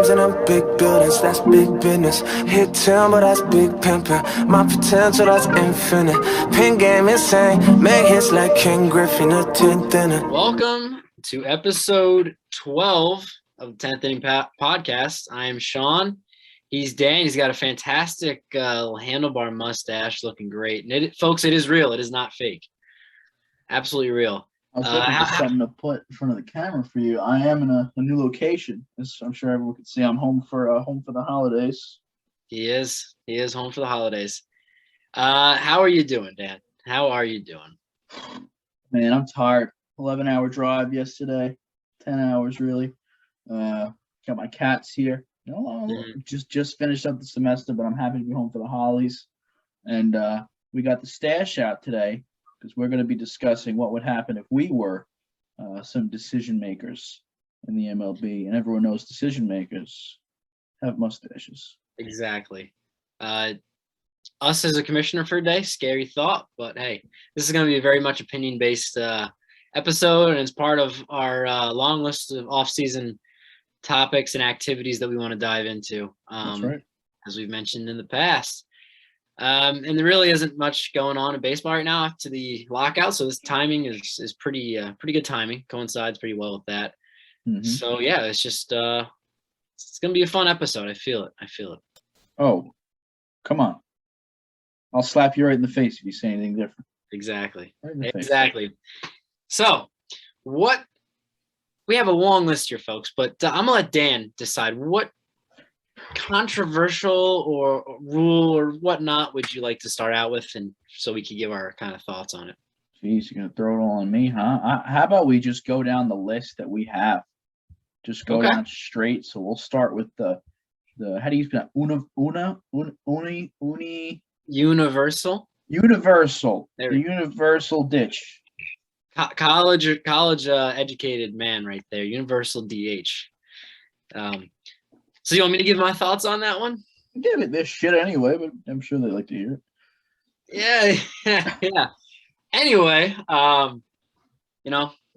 rims and them big buildings, that's big business. Hit timber, that's big pimpin'. My potential, that's infinite. Pin game insane, make hits like King Griffin, a 10th inning. Welcome to episode 12 of the 10th Inning Podcast. I am Sean. He's Dan. He's got a fantastic handlebar mustache, looking great. And folks, it is real. It is not fake. Absolutely real. I was looking for something to put in front of the camera for you. I am in a new location. As I'm sure everyone can see, I'm home for the holidays. He is home for the holidays. How are you doing, Dan? How are you doing? Man, I'm tired. 11-hour drive yesterday. 10 hours really. Got my cats here. Just finished up the semester, but I'm happy to be home for the Hollies. And we got the stash out today because we're going to be discussing what would happen if we were some decision makers in the MLB. And everyone knows decision makers have mustaches. Exactly. Us as a commissioner for a day, scary thought, but hey, this is going to be a very much opinion-based episode, and it's part of our long list of off-season topics and activities that we want to dive into. That's right. As we've mentioned in the past. And there really isn't much going on in baseball right now after the lockout, so this timing is pretty good timing. Coincides pretty well with that. Mm-hmm. So yeah, it's just it's gonna be a fun episode. I feel it. Oh, come on! I'll slap you right in the face if you say anything different. Exactly. Exactly. So, we have a long list here, folks, but I'm gonna let Dan decide what controversial or rule or whatnot would you like to start out with, and so we can give our kind of thoughts on it. Jeez, you're gonna throw it all on me, huh? How about we just go down the list that we have? Just go down straight. So we'll start with the how do you spell Universal. The universal ditch. College educated man right there. Universal DH. So you want me to give my thoughts on that one? Give it this shit anyway, but I'm sure they like to hear it. Yeah. Anyway,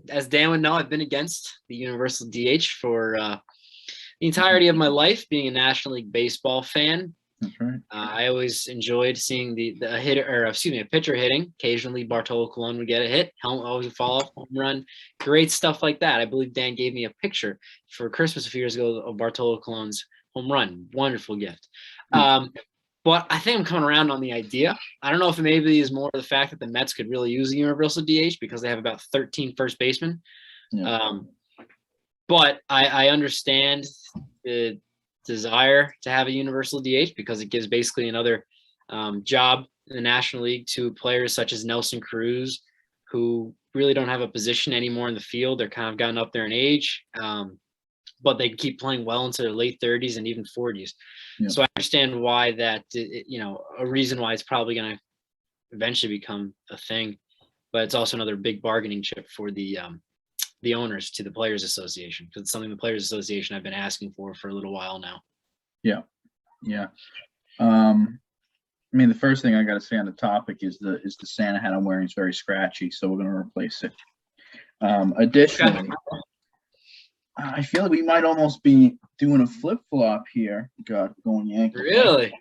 as Dan would know, I've been against the universal DH for the entirety of my life, being a National League Baseball fan. That's right. I always enjoyed seeing a pitcher hitting. Occasionally, Bartolo Colon would get a hit. Always would fall off, home run. Great stuff like that. I believe Dan gave me a picture for Christmas a few years ago of Bartolo Colon's home run. Wonderful gift. But I think I'm coming around on the idea. I don't know if it maybe is more the fact that the Mets could really use a universal DH because they have about 13 first basemen. Yeah. But I understand the desire to have a universal DH because it gives basically another job in the National League to players such as Nelson Cruz, who really don't have a position anymore in the field. They're kind of gotten up there in age, but they keep playing well into their late 30s and even 40s. Yeah. So I understand why that, a reason why it's probably going to eventually become a thing, but it's also another big bargaining chip for the owners to the Players Association, because it's something the Players Association have been asking for a little while now. Yeah. The first thing I got to say on the topic is the Santa hat I'm wearing is very scratchy, so we're going to replace it. Additionally, I feel like we might almost be doing a flip-flop here. God, going Yankees. Really?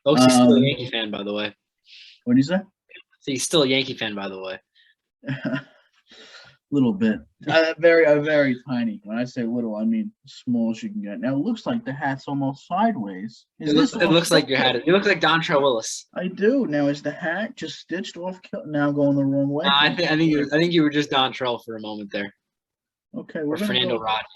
Folks, he's still a Yankee fan, by the way. What did you say? So he's still a Yankee fan, by the way. Little bit. Very tiny. When I say little, I mean small as you can get. Now it looks like the hat's almost sideways. It looks like your hat. You look like Dontrelle Willis. I do. Now is the hat just stitched off? Now going the wrong way. I think you were just Dontrelle for a moment there. Okay, or Fernando Rodney.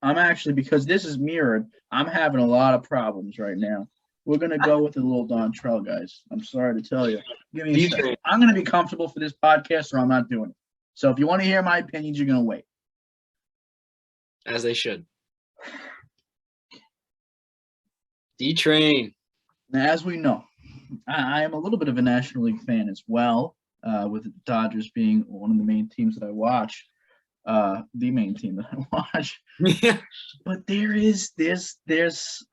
I'm actually, because this is mirrored, I'm having a lot of problems right now. We're gonna go with the little Dontrelle, guys. I'm sorry to tell you. Give me a second. I'm gonna be comfortable for this podcast, or I'm not doing it. So if you want to hear my opinions, you're gonna wait. As they should. D-Train. Now, as we know, I am a little bit of a National League fan as well, with the Dodgers being one of the main teams that I watch. The main team that I watch. Yeah. But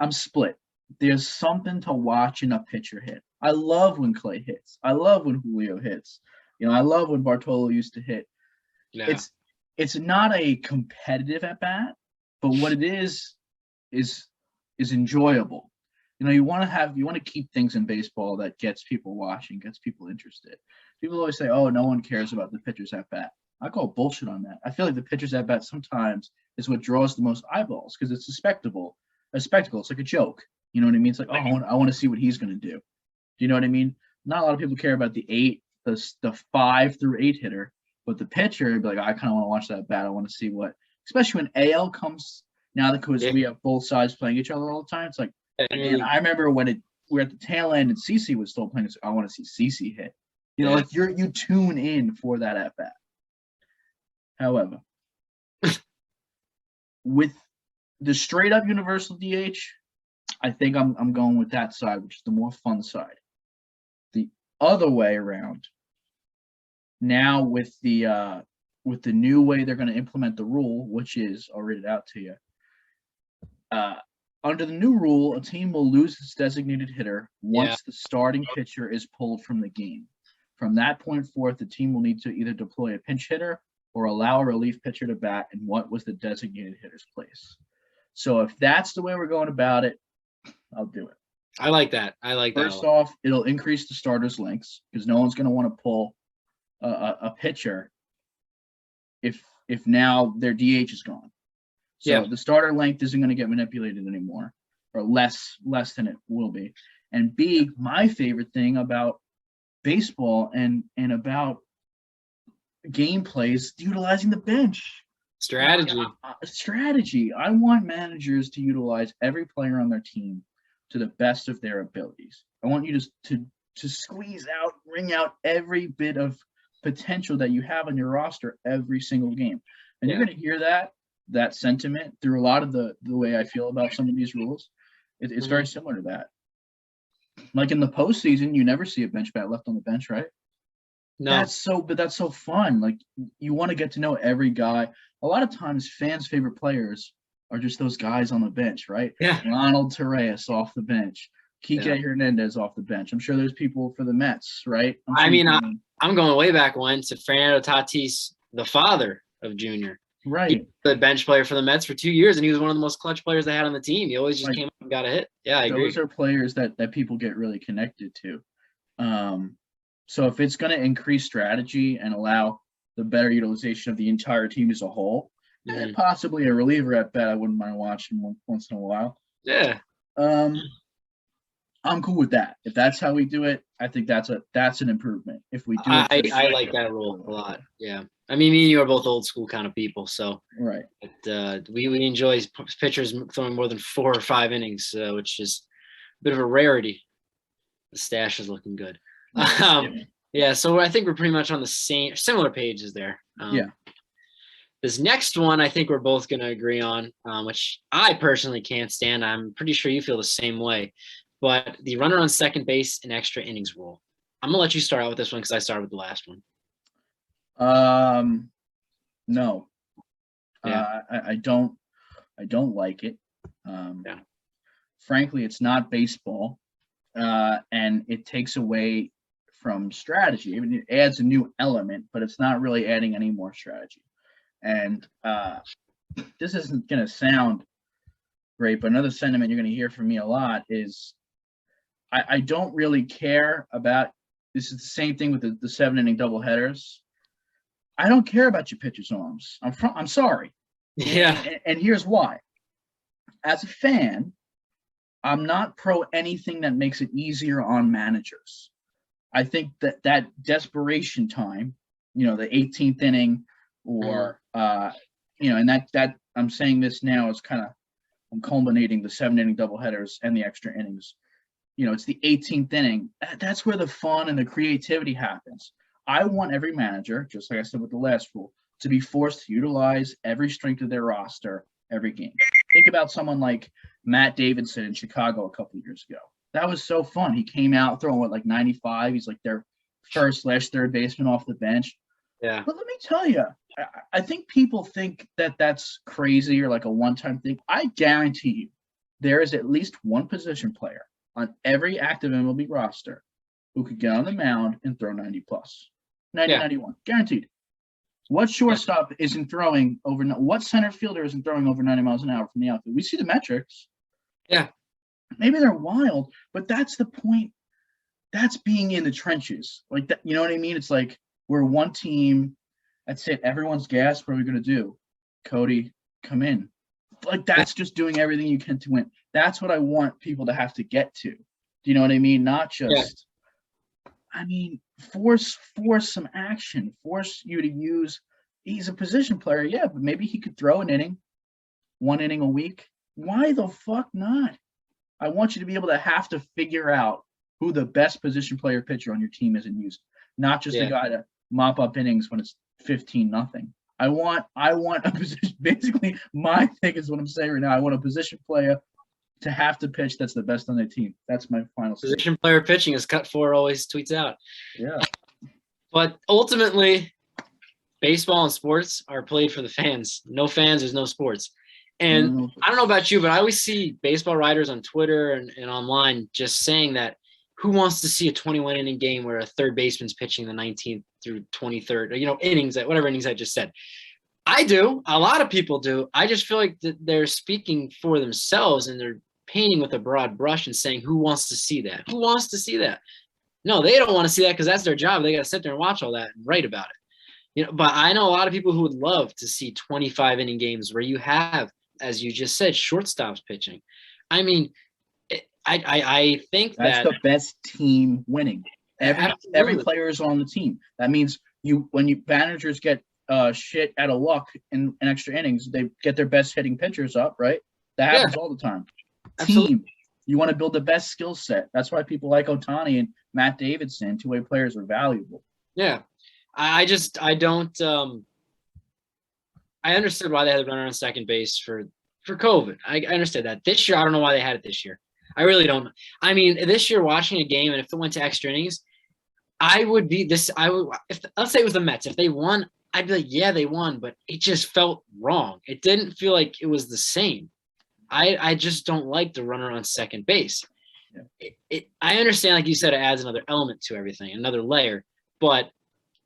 I'm split. There's something to watch in a pitcher hit. I love when Clay hits. I love when Julio hits. I love when Bartolo used to hit. Yeah. It's not a competitive at bat, but what it is enjoyable. You want to keep things in baseball that gets people watching, gets people interested. People always say, "Oh, no one cares about the pitchers at bat." I call bullshit on that. I feel like the pitchers at bat sometimes is what draws the most eyeballs because it's a spectacle. It's like a joke. You know what I mean? It's like, oh, I want to see what he's going to do. Do you know what I mean? Not a lot of people care about the 5 through 8 hitter, but the pitcher, be like, I kind of want to watch that bat. I want to see what, especially when AL comes now because we have both sides playing each other all the time. It's like, and I remember when we're at the tail end and CC was still playing. I want to see CC hit. Like you tune in for that at bat. However, with the straight up universal DH, I think I'm going with that side, which is the more fun side. The other way around, now with the new way they're going to implement the rule, which is, I'll read it out to you. Under the new rule, a team will lose its designated hitter once the starting pitcher is pulled from the game. From that point forth, the team will need to either deploy a pinch hitter or allow a relief pitcher to bat in what was the designated hitter's place. So if that's the way we're going about it, I'll do it. I like that. First off, it'll increase the starters' lengths because no one's going to want to pull a pitcher if now their DH is gone. So the starter length isn't going to get manipulated anymore, or less than it will be. And B, my favorite thing about baseball and about gameplay is utilizing the bench. Strategy. I want managers to utilize every player on their team to the best of their abilities. I want you to squeeze out, wring out every bit of potential that you have on your roster every single game. And you're going to hear that sentiment through a lot of the way I feel about some of these rules. It's very similar to that. Like in the postseason, you never see a bench bat left on the bench, right? No. That's so fun. Like you want to get to know every guy. A lot of times fans' favorite players are just those guys on the bench, right? Yeah. Ronald Torreyes off the bench. Kike Hernandez off the bench. I'm sure there's people for the Mets, right? I'm going way back when to Fernando Tatis, the father of Junior. Right. He was the bench player for the Mets for 2 years, and he was one of the most clutch players they had on the team. He always just came up and got a hit. Yeah, I agree. Those are players that people get really connected to. So if it's going to increase strategy and allow the better utilization of the entire team as a whole, and possibly a reliever at bat, I wouldn't mind watching once in a while. Yeah. I'm cool with that. If that's how we do it, I think that's an improvement. If we do it, I like that rule a lot. Yeah. I mean, me and you are both old school kind of people, so right. But, we enjoy pitchers throwing more than 4 or 5 innings, which is a bit of a rarity. The stash is looking good. Yeah, so I think we're pretty much on the similar pages there. This next one, I think we're both going to agree on, which I personally can't stand. I'm pretty sure you feel the same way. But the runner on second base and extra innings rule. I'm gonna let you start out with this one because I started with the last one. No. I don't like it. Frankly, it's not baseball, and it takes away from strategy. I mean, it adds a new element, but it's not really adding any more strategy. And this isn't gonna sound great, but another sentiment you're gonna hear from me a lot is I don't really care about. This is the same thing with the 7-inning doubleheaders. I don't care about your pitcher's arms. I'm sorry. Yeah. And here's why. As a fan, I'm not pro anything that makes it easier on managers. I think that desperation time, the 18th inning, or and that I'm saying this now is I'm culminating the 7-inning doubleheaders and the extra innings. It's the 18th inning. That's where the fun and the creativity happens. I want every manager, just like I said with the last rule, to be forced to utilize every strength of their roster every game. Think about someone like Matt Davidson in Chicago a couple of years ago. That was so fun. He came out throwing 95. He's like their first/third baseman off the bench. Yeah. But let me tell you, I think people think that that's crazy or like a one-time thing. I guarantee you there is at least one position player on every active MLB roster who could get on the mound and throw 90+. 90, 91. Guaranteed. What shortstop isn't throwing over? What center fielder isn't throwing over 90 miles an hour from the outfield? We see the metrics. Yeah. Maybe they're wild, but that's the point. That's being in the trenches. Like that, you know what I mean? It's like we're one team. That's it. Everyone's gassed. What are we gonna do? Cody, come in. Like that's just doing everything you can to win. That's what I want people to have to get to. Do you know what I mean? Not just I mean, force some action. Force you to use. He's a position player, yeah, but maybe he could throw an inning, 1 inning a week. Why the fuck not? I want you to be able to have to figure out who the best position player pitcher on your team is and use, not just a guy to mop up innings when it's 15-0. I want a position. Basically, my thing is what I'm saying right now. I want a position player to have to pitch that's the best on their team. That's my final Position statement. player pitching, as Cut4 always tweets out. Yeah. But ultimately, baseball and sports are played for the fans. No fans, there's no sports. And I don't know about you, but I always see baseball writers on Twitter and online just saying that who wants to see a 21-inning game where a third baseman's pitching the 19th through 23rd, or, innings, whatever innings I just said. I do. A lot of people do. I just feel like they're speaking for themselves and they're painting with a broad brush and saying, who wants to see that? Who wants to see that? No, they don't want to see that because that's their job. They got to sit there and watch all that and write about it. But I know a lot of people who would love to see 25-inning games where you have, as you just said, shortstops pitching. I mean, I think that's the best team winning. Every player is on the team. That means when managers get shit out of luck in extra innings, they get their best hitting pitchers up, right? That happens all the time. Absolutely. Team. You want to build the best skill set. That's why people like Ohtani and Matt Davidson, two-way players, are valuable. Yeah. I don't I understood why they had the runner on second base for COVID. I understood that. This year, I don't know why they had it this year. I really don't. I mean, this year watching a game, and if it went to extra innings, let's say it was the Mets. If they won, I'd be like, yeah, they won, but it just felt wrong. It didn't feel like it was the same. I just don't like the runner on second base. Yeah. I understand, like you said, it adds another element to everything, another layer, but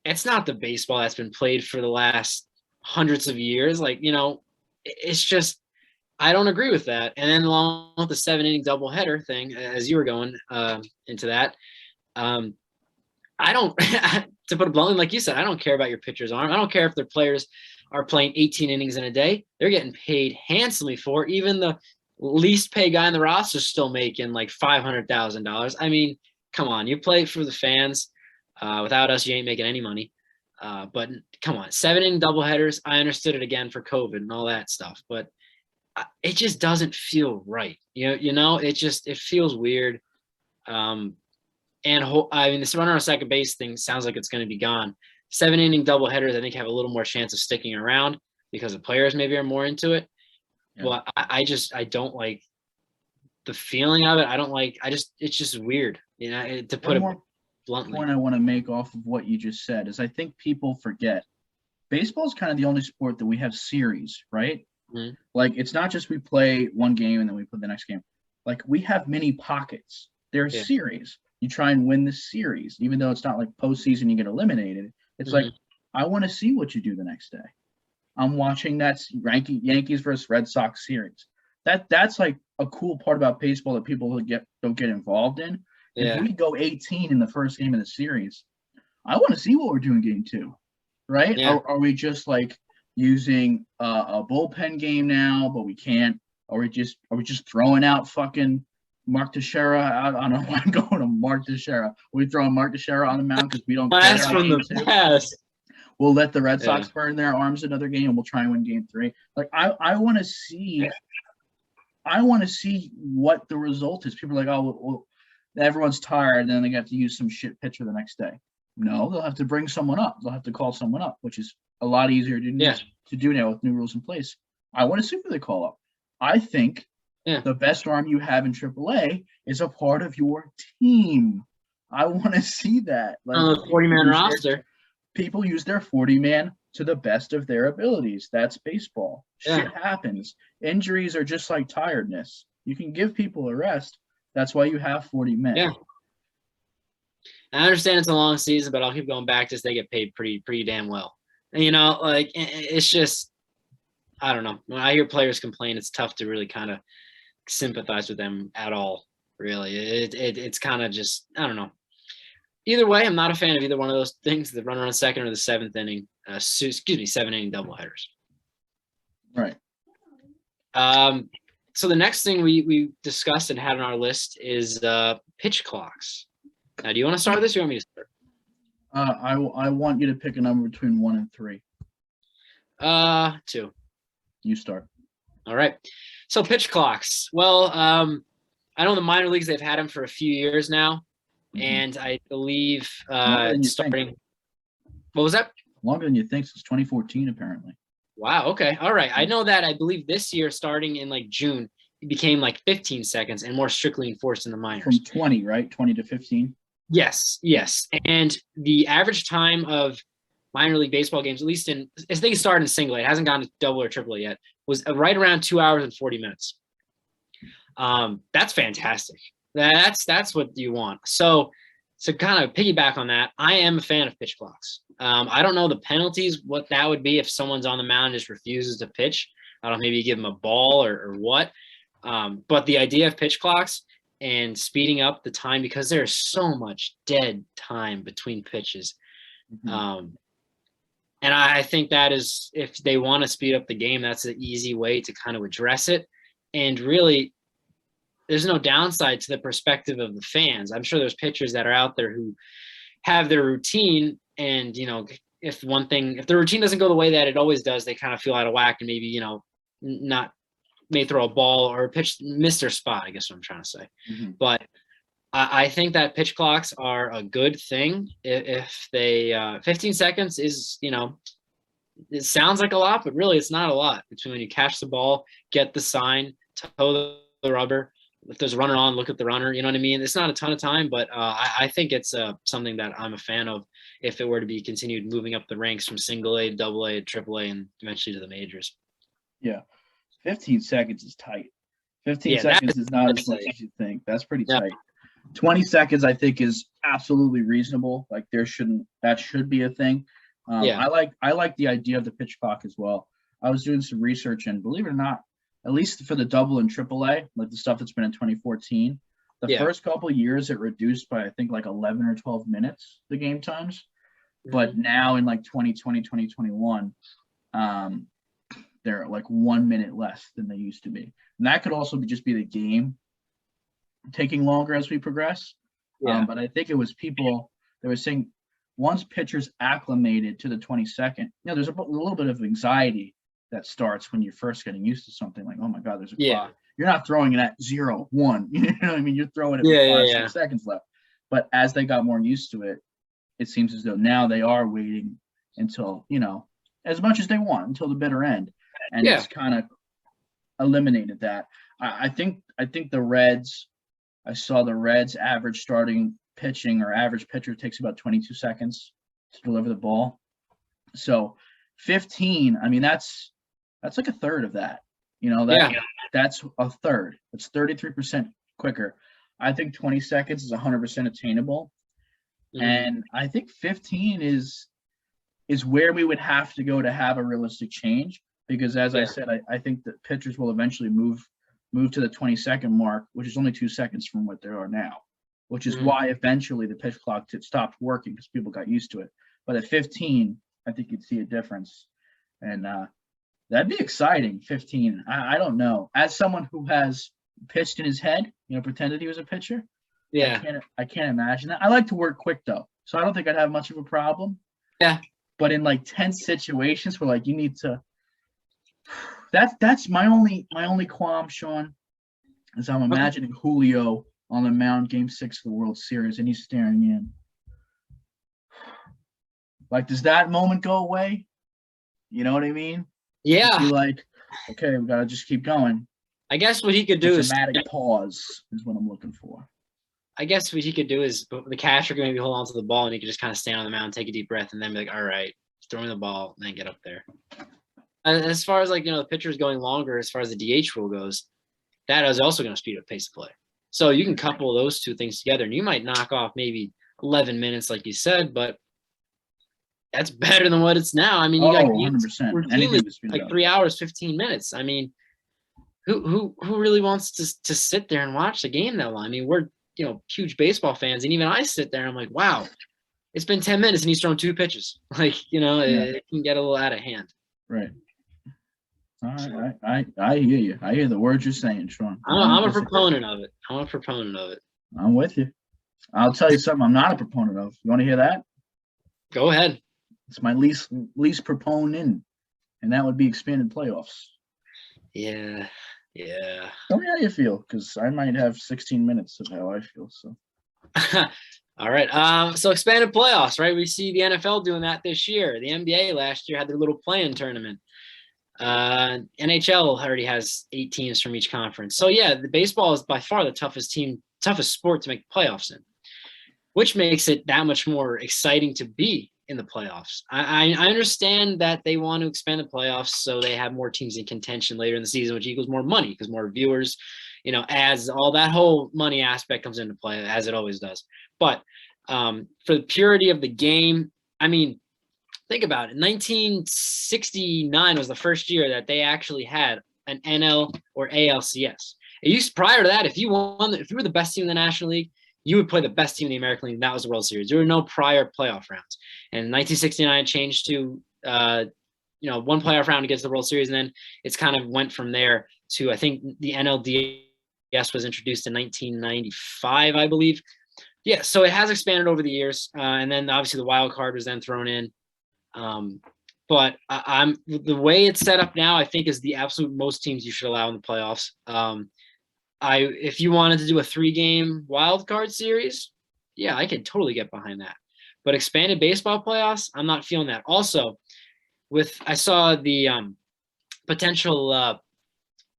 it's not the baseball that's been played for the last hundreds of years. Like, it's just, I don't agree with that. And then along with the 7-inning doubleheader thing, as you were going into that, I don't, to put it bluntly, like you said, I don't care about your pitcher's arm. I don't care if their players are playing 18 innings in a day. They're getting paid handsomely for it. Even the least paid guy in the roster is still making like $500,000. I mean, come on, you play for the fans. Without us, you ain't making any money. But come on, 7-inning doubleheaders. I understood it again for COVID and all that stuff, but it just doesn't feel right. It feels weird. I mean, this runner on second base thing sounds like it's going to be gone. 7-inning doubleheaders, I think, have a little more chance of sticking around because the players maybe are more into it. Yeah. But I don't like the feeling of it. It's just weird, to put it bluntly. Point I want to make off of what you just said is I think people forget baseball is kind of the only sport that we have series, right? Mm-hmm. Like, it's not just we play one game and then we play the next game. Like, we have mini pockets. There's series. You try and win the series, even though it's not like postseason, you get eliminated. It's like, I want to see what you do the next day. I'm watching that Yankees versus Red Sox series. That's like a cool part about baseball that people don't get involved in. Yeah. If we go 18 in the first game of the series, I want to see what we're doing game 2, right? Yeah. Are we just like using a bullpen game now, but we can't? Are we just throwing out fucking Mark Teixeira out? I don't know why I'm going to Mark Teixeira. Are we throwing Mark Teixeira on the mound because we don't blast from the past? We'll let the Red Sox burn their arms another game, and we'll try and win game 3. Like, I want to see. I want to see what the result is. People are like, oh, well, everyone's tired, and then they have to use some shit pitcher the next day. No, they'll have to bring someone up. They'll have to call someone up, which is a lot easier to do now with new rules in place. I want to see who they call up. I think the best arm you have in AAA is a part of your team. I want to see that. Like, on the 40-man roster. People use their 40-man to the best of their abilities. That's baseball. Shit happens. Injuries are just like tiredness. You can give people a rest. That's why you have 40 men. Yeah. I understand it's a long season, but I'll keep going back to they get paid pretty damn well. You know, like it's just, I don't know. When I hear players complain, it's tough to really kind of sympathize with them at all. Really, it's kind of just, I don't know. Either way, I'm not a fan of either one of those things, the runner on second or the seventh inning, seven inning doubleheaders. Right. So the next thing we discussed and had on our list is pitch clocks. Now, do you want to start this or you want me to start? I want you to pick a number between 1 and 3. 2. You start. All right. So pitch clocks. Well, I know in the minor leagues they've had them for a few years now, and I believe starting. What was that? Longer than you think, since 2014, apparently. Wow. Okay. All right. I know that. I believe this year, starting in like June, it became like 15 seconds and more strictly enforced in the minors. From 20, right? 20 to 15. Yes. And the average time of minor league baseball games, at least I think it started in single A, it hasn't gone to double or triple A yet, was right around 2 hours and 40 minutes. That's fantastic. That's what you want. So kind of piggyback on that, I am a fan of pitch clocks. I don't know the penalties, what that would be if someone's on the mound and just refuses to pitch. I don't know, maybe you give them a ball or what. But the idea of pitch clocks and speeding up the time, because there's so much dead time between pitches. And I think that is, if they want to speed up the game, that's an easy way to kind of address it. And really, there's no downside to the perspective of the fans. I'm sure there's pitchers that are out there who have their routine, and, you know, if the routine doesn't go the way that it always does, they kind of feel out of whack and maybe, you know, may throw a ball or miss their spot, I guess what I'm trying to say. But I think that pitch clocks are a good thing. If they 15 seconds is, you know, it sounds like a lot, but really it's not a lot between when you catch the ball, get the sign, toe the rubber. If there's a runner on, look at the runner. You know what I mean? It's not a ton of time, but I think it's something that I'm a fan of if it were to be continued moving up the ranks from single A to double A to triple A and eventually to the majors. Yeah. 15 seconds is tight. 15 seconds is not as much as you think. That's pretty tight. 20 seconds, I think, is absolutely reasonable. Like that should be a thing. I like the idea of the pitch clock as well. I was doing some research, and believe it or not, at least for the double and triple A, like the stuff that's been in 2014, the first couple of years it reduced by, I think, like 11 or 12 minutes, the game times. But now in like 2020, 2021, they're like 1 minute less than they used to be. And that could also just be the game taking longer as we progress. But I think it was people that were saying once pitchers acclimated to the 22nd, you know, there's a little bit of anxiety that starts when you're first getting used to something, like, oh my God, there's a clock. You're not throwing it at 0, 1. You know what I mean? You're throwing it with 5, 6 seconds left. But as they got more used to it, it seems as though now they are waiting until, you know, as much as they want, until the bitter end. And it's kind of eliminated that. I think the Reds, I saw the Reds average starting pitching or average pitcher takes about 22 seconds to deliver the ball. So 15, I mean, that's like a third of that. You know, that's a third. It's 33% quicker. I think 20 seconds is 100% attainable. And I think 15 is where we would have to go to have a realistic change. Because as I said, I think that pitchers will eventually move to the 20-second mark, which is only 2 seconds from what they are now, which is why eventually the pitch clock stopped working because people got used to it. But at 15, I think you'd see a difference. And that'd be exciting, 15. I don't know. As someone who has pitched in his head, you know, pretended he was a pitcher, I can't imagine that. I like to work quick, though, so I don't think I'd have much of a problem. Yeah. But in like tense situations where like you need to, that's my only qualm, Sean, is I'm imagining Julio on the mound, Game 6 of the World Series, and he's staring in. Like, does that moment go away? You know what I mean? Yeah. Be like, okay, we gotta just keep going. I guess what he could do is dramatic pause is what I'm looking for. I guess what he could do is the catcher could maybe hold on to the ball and he could just kind of stand on the mound, take a deep breath, and then be like, all right, throwing the ball, and then get up there. As far as, like, you know, the pitcher's going longer, as far as the DH rule goes, that is also going to speed up pace of play. So you can couple those two things together, and you might knock off maybe 11 minutes, like you said, but that's better than what it's now. I mean, you Oh, got games 100%. routinely Anything to speed it like up. 3 hours, 15 minutes. I mean, who really wants to sit there and watch the game that long? I mean, we're huge baseball fans, and even I sit there and I'm like, wow, it's been 10 minutes and he's thrown 2 pitches. Like, it can get a little out of hand. Right. All right. I hear you. I hear the words you're saying, Sean. I'm a proponent of it. I'm with you. I'll tell you something I'm not a proponent of. You want to hear that? Go ahead. It's my least proponent, and that would be expanded playoffs. Yeah. Tell me how you feel, because I might have 16 minutes of how I feel. So. All right. So expanded playoffs, right? We see the NFL doing that this year. The NBA last year had their little play-in tournament. NHL already has 8 teams from each conference. So yeah, the baseball is by far the toughest sport to make the playoffs in, which makes it that much more exciting to be in the playoffs. I understand that they want to expand the playoffs so they have more teams in contention later in the season, which equals more money because more viewers, as all that whole money aspect comes into play, as it always does. But for the purity of the game, I mean, think about it. 1969 was the first year that they actually had an NL or ALCS. It used prior to that, if you were the best team in the National League, you would play the best team in the American League, and that was the World Series. There were no prior playoff rounds. And in 1969, it changed to one playoff round to get to the World Series, and then it's kind of went from there to, I think the NLDS was introduced in 1995, I believe. Yeah, so it has expanded over the years, and then obviously the wild card was then thrown in. But the way it's set up now, I think is the absolute most teams you should allow in the playoffs. If you wanted to do a 3-game wild card series, yeah, I could totally get behind that. But expanded baseball playoffs, I'm not feeling that. Also, I saw the potential.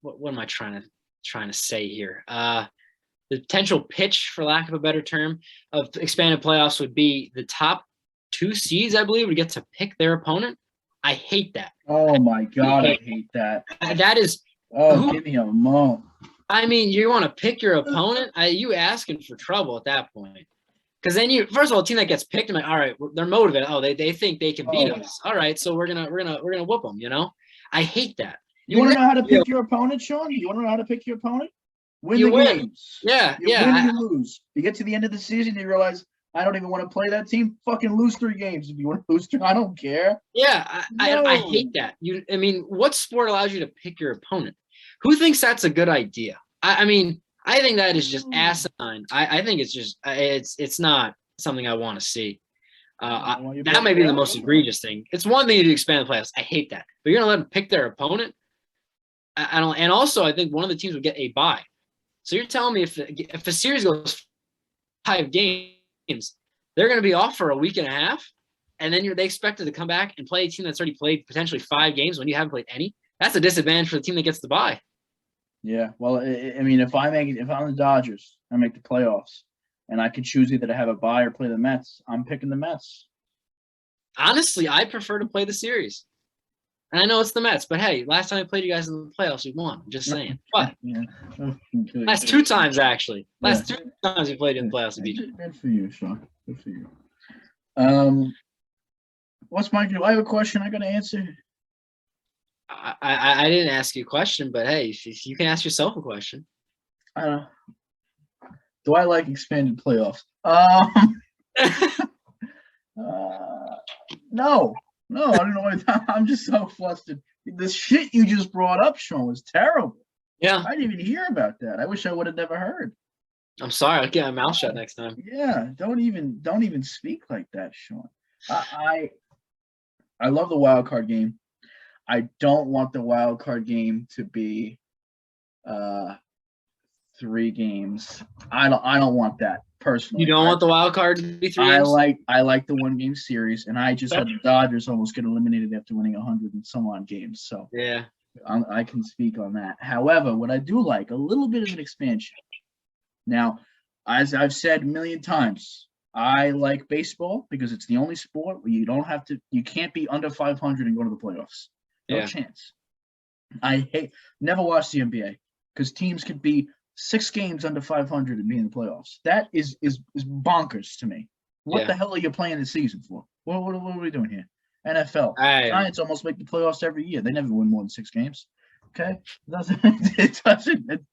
What am I trying to say here? The potential pitch, for lack of a better term, of expanded playoffs would be the top 2 seeds, I believe, would get to pick their opponent. I hate that. Oh my God, I hate that. That is. Give me a moment. I mean, you want to pick your opponent? You asking for trouble at that point? Because then first of all, a team that gets picked, I'm like, all right, they're motivated. Oh, they think they can beat us. All right, so we're gonna whoop them. I hate that. You want to know how to pick your opponent, Sean? You want to know how to pick your opponent? Win the games. Yeah, you win, you lose. You get to the end of the season, you realize I don't even want to play that team. Fucking lose 3 games if you want to lose 3. I don't care. Yeah, I hate that. I mean, what sport allows you to pick your opponent? Who thinks that's a good idea? I mean, I think that is just asinine. I think it's just it's not something I want to see. That may be the most egregious thing. It's one thing to expand the playoffs. I hate that. But you're gonna let them pick their opponent. I don't. And also, I think one of the teams would get a bye. So you're telling me if the series goes 5 games, they're going to be off for a week and a half, and then they expected to come back and play a team that's already played potentially 5 games when you haven't played any? That's a disadvantage for the team that gets the bye. Yeah, well, I mean, if I'm the Dodgers, I make the playoffs, and I can choose either to have a bye or play the Mets, I'm picking the Mets. Honestly, I prefer to play the series. And I know it's the Mets, but hey, last time I played you guys in the playoffs, we won. I'm just saying. But last 2 times, actually. Last 2 times we played in the playoffs. Good for you, Sean. Good for you. What's my do? I have a question I got to answer. I didn't ask you a question, but hey, if you can ask yourself a question. Do I like expanded playoffs? No, I don't know what I'm just so flustered. The shit you just brought up, Sean, was terrible. Yeah. I didn't even hear about that. I wish I would have never heard. I'm sorry. I'll get my mouth shut next time. Yeah, don't even speak like that, Sean. I love the wild card game. I don't want the wild card game to be 3 games. I don't want that personally. You don't want the wild card to be 3 games? I like the 1-game series, and I just had the Dodgers almost get eliminated after winning 100 and some odd games. So yeah, I can speak on that. However, what I do like a little bit of an expansion. Now, as I've said a million times, I like baseball because it's the only sport where you can't be under 500 and go to the playoffs. No chance. I never watched the NBA because teams could be 6 games under 500 and be in the playoffs. That is bonkers to me. What the hell are you playing the season for? What are we doing here? NFL. I Giants almost make the playoffs every year. They never win more than 6 games. Okay, it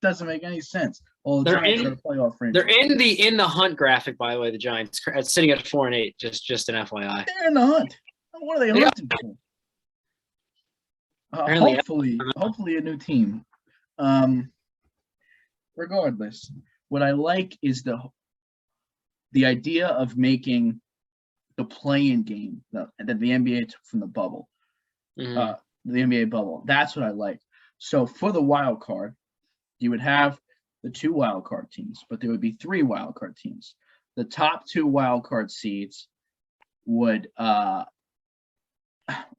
doesn't make any sense. Well, the They're Giants in- are a playoff they're franchise. in the hunt graphic, by the way. The Giants sitting at 4-8. Just an FYI. They're in the hunt. What are they They are. hunting for? Apparently- Hopefully a new team. Regardless, what I like is the idea of making the play-in game that the NBA took from the bubble, Mhm. the NBA bubble. That's what I like. So for the wild card, you would have the 2 wild card teams, but there would be 3 wild card teams. The top 2 wild card seeds would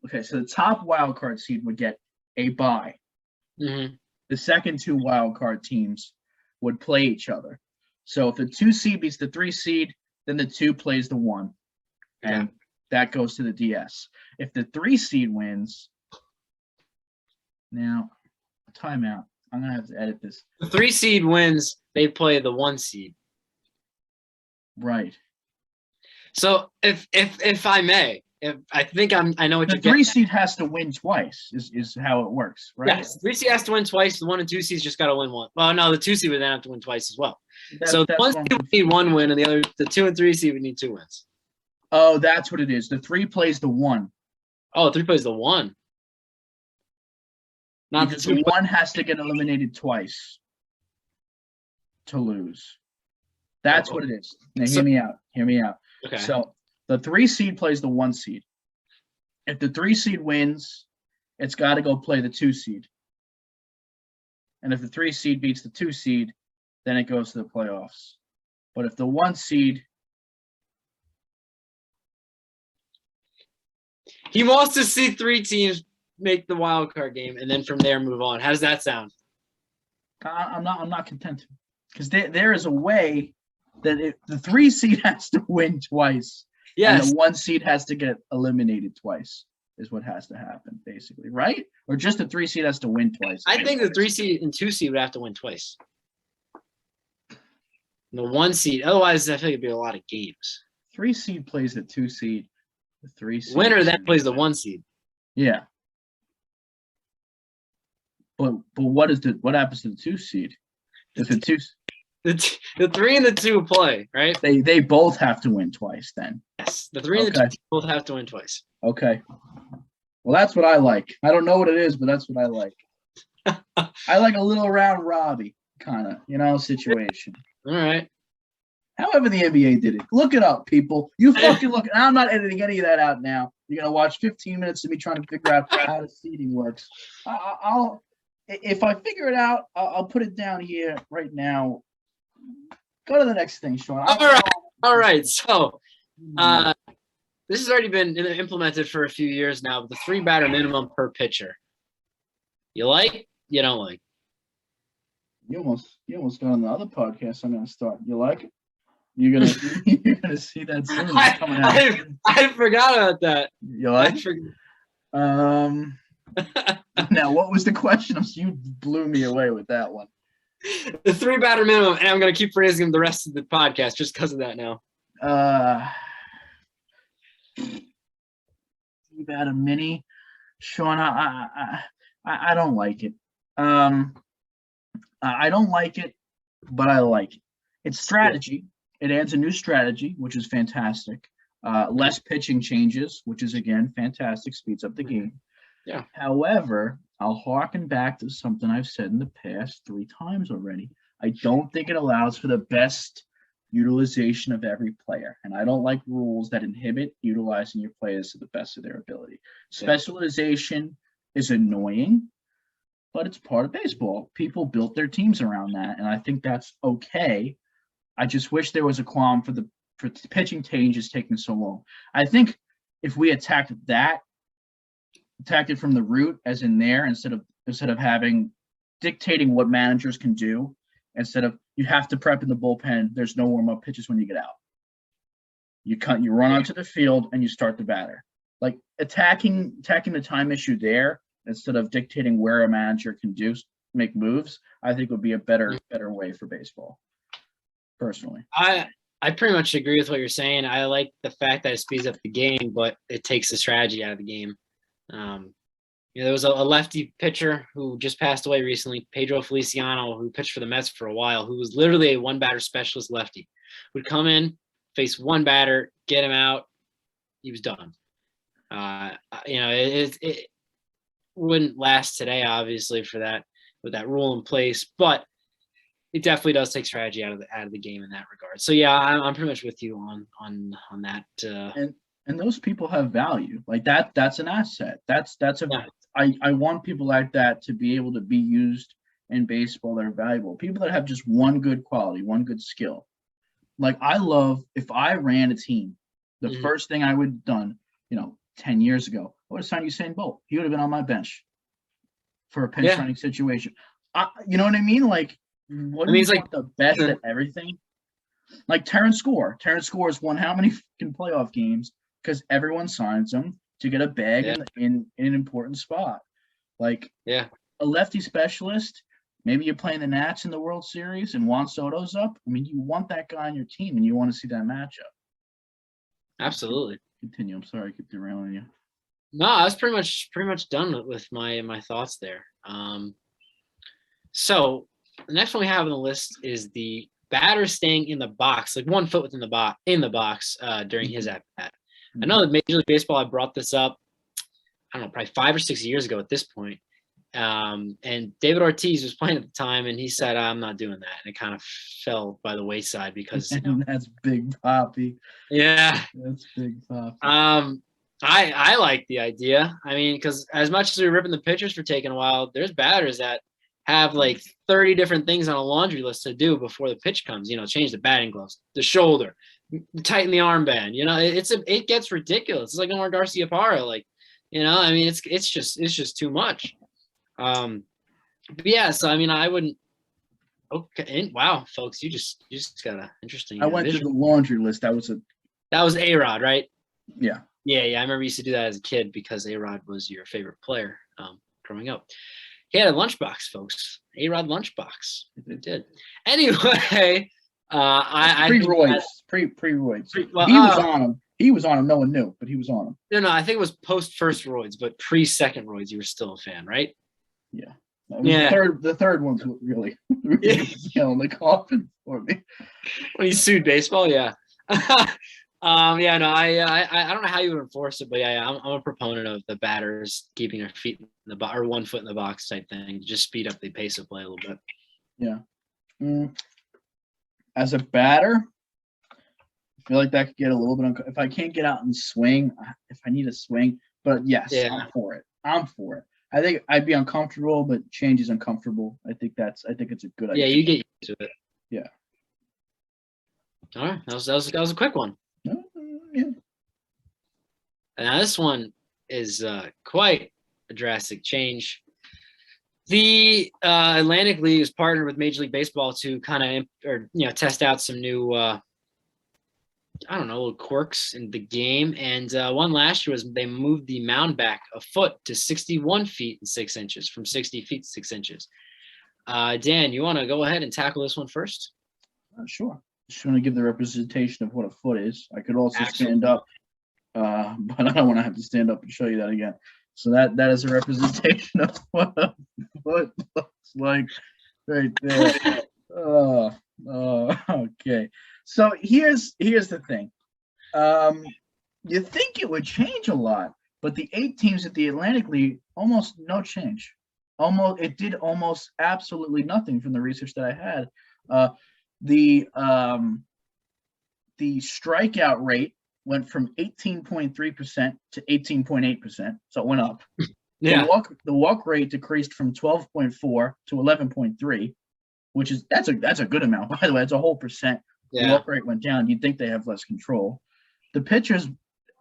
okay, so the top wild card seed would get a bye. Mhm. The second 2 wild card teams would play each other. So if the 2 seed beats the 3 seed, then the 2 plays the 1, and that goes to the DS. If the 3 seed wins, now timeout. I'm gonna have to edit this. The 3 seed wins. They play the 1 seed. Right. So if I may, if I think I know what The you're 3 getting. seed has to win twice. Is how it works, right? Yes, 3 seed has to win twice. The 1 and 2 seeds just got to win one. Well, no, the 2 seed would then have to win twice as well. So the That's 1 what I'm seed would need 1 win, and the 2 and 3 seed would need 2 wins. Oh, that's what it is. The 3 plays the 1. Oh, 3 plays the 1. Not the Because 2. the 1 has to get eliminated twice to lose. That's what it is. Now, So- hear me out. Hear me out. Okay. So the 3 seed plays the 1 seed. If the 3 seed wins, it's got to go play the 2 seed. And if the 3 seed beats the 2 seed, then it goes to the playoffs. But if the 1 seed, He wants to see 3 teams make the wild card game, and then from there move on. How does that sound? I'm not content, because there is a way that the 3 seed has to win twice, and Yes. the 1 seed has to get eliminated twice. Is what has to happen, basically, right? Or just the 3 seed has to win twice. I think the 3 seed and 2 seed would have to win twice. And the 1 seed, otherwise, I think it'd be a lot of games. 3 seed plays the 2 seed. The 3 seed. Winner then plays the 1 seed. Yeah. But what happens to the 2 seed? If the 2 The 3 and the 2 play, right? they both have to win twice then. Yes. The 3 and the Okay. 2 both have to win twice. Okay. Well, that's what I like. I don't know what it is, but that's what I like. I like a little round Robbie kind of, situation. All right. However the NBA did it. Look it up, people. You fucking look. I'm not editing any of that out now. You're going to watch 15 minutes of me trying to figure out how the seeding works. If I figure it out, I'll put it down here right now. Go to the next thing, Sean. All right. So this has already been implemented for a few years now, but the 3 batter minimum per pitcher. You like? You don't like? You almost got on the other podcast I'm going to start. You like it? You're gonna see that soon. It's coming out. I forgot about that. You like? I forgot. Now, what was the question? You blew me away with that one. The 3 batter minimum, and I'm gonna keep phrasing the rest of the podcast just because of that now. You got a mini, Sean. I don't like it. I don't like it, but I like it. It's strategy. It adds a new strategy, which is fantastic. Less pitching changes, which is again fantastic. Speeds up the game. Yeah. However, I'll harken back to something I've said in the past 3 times already. I don't think it allows for the best utilization of every player. And I don't like rules that inhibit utilizing your players to the best of their ability. Specialization is annoying, but it's part of baseball. People built their teams around that, and I think that's okay. I just wish there was a qualm for pitching changes taking so long. I think if we attacked it from the root, as in there, instead of having dictating what managers can do, instead of you have to prep in the bullpen, there's no warm-up pitches when you get out. You run onto the field and you start the batter. Like attacking the time issue there instead of dictating where a manager can make moves, I think would be a better way for baseball. Personally. I I pretty much agree with what you're saying. I like the fact that it speeds up the game, but it takes the strategy out of the game. There was a lefty pitcher who just passed away recently, Pedro Feliciano, who pitched for the Mets for a while, who was literally a one-batter specialist lefty. Would come in, face one batter, get him out, he was done. It wouldn't last today, obviously, for that with that rule in place, but it definitely does take strategy out of the game in that regard. So yeah, I'm pretty much with you on that. And those people have value. Like that's an asset. That's a Yeah. I want people like that to be able to be used in baseball that are valuable. People that have just one good quality, one good skill. Like I love if I ran a team, the first thing I would have done, 10 years ago, I would have signed Usain Bolt. He would have been on my bench for a pinch running situation. You know what I mean? Like, what do you want the best at everything? Like Terrence Score. Terrence Score has won how many fucking playoff games because everyone signs him to get a bag in an important spot. Like a lefty specialist, maybe you're playing the Nats in the World Series and Juan Soto's up. I mean, you want that guy on your team and you want to see that matchup. Absolutely. Continue. I'm sorry I keep derailing you. No, I was pretty much done with my thoughts there. So the next one we have on the list is the batter staying in the box, like 1 foot within the box during his at bat. I know that Major League Baseball, I brought this up, I don't know, probably 5 or 6 years ago at this point. And David Ortiz was playing at the time, and he said, "I'm not doing that." And it kind of fell by the wayside because that's Big Poppy. Yeah, that's Big Poppy. I like the idea. I mean, because as much as we're ripping the pitchers for taking a while, there's batters that have like 30 different things on a laundry list to do before the pitch comes. Change the batting gloves, the shoulder, tighten the armband. It gets ridiculous. It's like Omar Garciaparra. Like, I mean, it's just too much. But yeah, so I mean, I wouldn't. Okay, and wow, folks, you just got an interesting. I went through the laundry list. That was A-Rod, right? Yeah. Yeah. I remember you used to do that as a kid because A-Rod was your favorite player growing up. He had a lunchbox, folks. A-Rod lunchbox. It did. Anyway, I pre-Royds. Pre-Royds. He was on him. He was on him. No one knew, but he was on him. No, I think it was post first Royds, but pre-second Royds, you were still a fan, right? Yeah. The third one's really killing the coffin for me. When he sued baseball, yeah. I don't know how you would enforce it, but I'm a proponent of the batters keeping their feet in the box or 1 foot in the box type thing to just speed up the pace of play a little bit. Yeah. As a batter, I feel like that could get a little bit if I can't get out and swing, if I need a swing, but yes, I'm for it. I think I'd be uncomfortable, but change is uncomfortable. I think it's a good idea. Yeah, you get used to it. Yeah. All right, that was a quick one. Yeah. And now this one is quite a drastic change. The Atlantic League has partnered with Major League Baseball to kind of test out some new little quirks in the game. And one last year was they moved the mound back a foot to 61 feet and 6 inches from 60 feet 6 inches. Dan, you want to go ahead and tackle this one first? Sure. Just want to give the representation of what a foot is. I could also stand up, but I don't want to have to stand up and show you that again. So that is a representation of what a foot looks like right there. Okay. So here's the thing. You think it would change a lot, but the 8 teams at the Atlantic League, almost no change. It did almost absolutely nothing from the research that I had. The strikeout rate went from 18.3% to 18.8%, so it went up. Yeah. The walk rate decreased from 12.4 to 11.3, which is that's a good amount. By the way, it's a whole percent. Yeah. The walk rate went down. You'd think they have less control. The pitchers,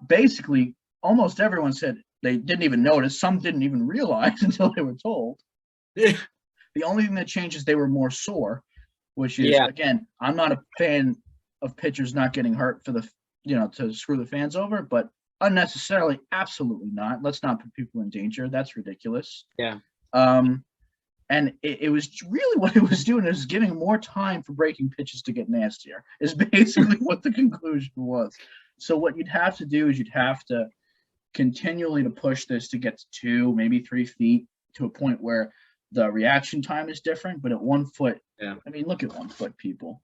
basically, almost everyone said they didn't even notice. Some didn't even realize until they were told. Yeah. The only thing that changed is they were more sore, which is, again, I'm not a fan of pitchers not getting hurt for to screw the fans over, but unnecessarily, absolutely not. Let's not put people in danger. That's ridiculous. Yeah. And it was really what it was doing is giving more time for breaking pitches to get nastier, is basically what the conclusion was. So what you'd have to do is you'd have to continually to push this to get to 2, maybe 3 feet to a point where the reaction time is different. But at 1 foot, Yeah. I mean, look at 1 foot, people.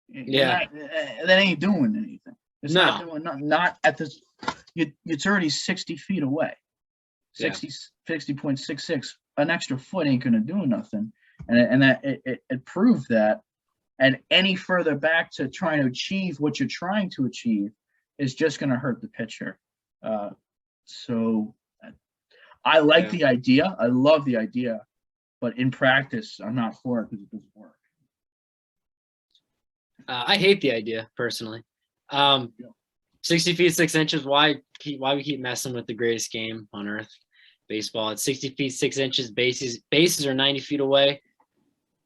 Yeah. That ain't doing anything. It's No. not doing not at this. It's already 60 feet away. Yeah. 60.66. An extra foot ain't gonna do nothing, and that it proved that. And any further back to trying to achieve what you're trying to achieve is just gonna hurt the pitcher. So I like the idea. I love the idea, but in practice, I'm not for it because it doesn't work. I hate the idea personally. 60 feet 6 inches. Why we keep messing with the greatest game on earth, baseball? It's 60 feet 6 inches. Bases are 90 feet away.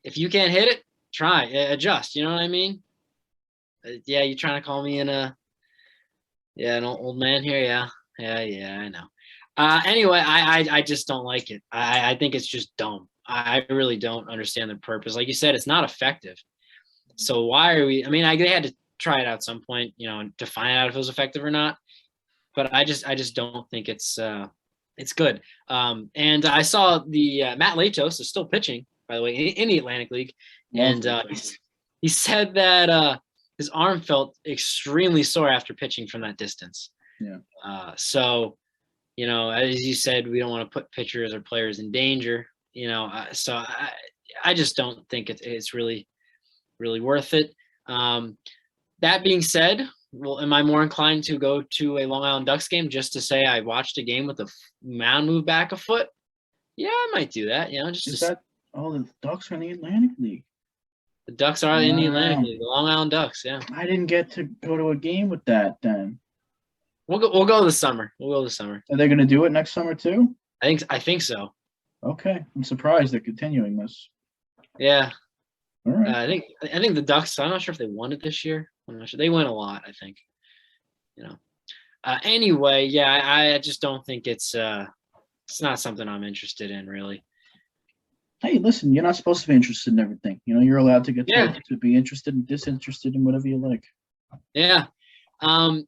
If you can't hit it, try adjust. You know what I mean? Yeah, you trying to call me an old man here? Yeah, I know. Anyway, I just don't like it. I think it's just dumb. I really don't understand the purpose. Like you said, it's not effective. So why are we? I mean, they had to try it out at some point, to find out if it was effective or not. But I just don't think it's good. And I saw the Matt Latos is still pitching, by the way, in the Atlantic League, and he said that his arm felt extremely sore after pitching from that distance. Yeah. So, as you said, we don't want to put pitchers or players in danger. So I just don't think it's really worth it. That being said, well, am I more inclined to go to a Long Island Ducks game just to say I watched a game with the mound move back a foot? Yeah, I might do that. The Ducks are in the Atlantic League. The Ducks are in the Atlantic League, the Long Island Ducks. Yeah, I didn't get to go to a game with that. Then we'll go this summer. We'll go this summer. Are they going to do it next summer too? I think so. Okay, I'm surprised they're continuing this. Yeah. All right. I think the Ducks. I'm not sure if they won it this year. I'm not sure. They win a lot, I think. Anyway, yeah, I just don't think it's not something I'm interested in, really. Hey, listen, you're not supposed to be interested in everything. You're allowed to get to be interested and disinterested in whatever you like. Yeah. And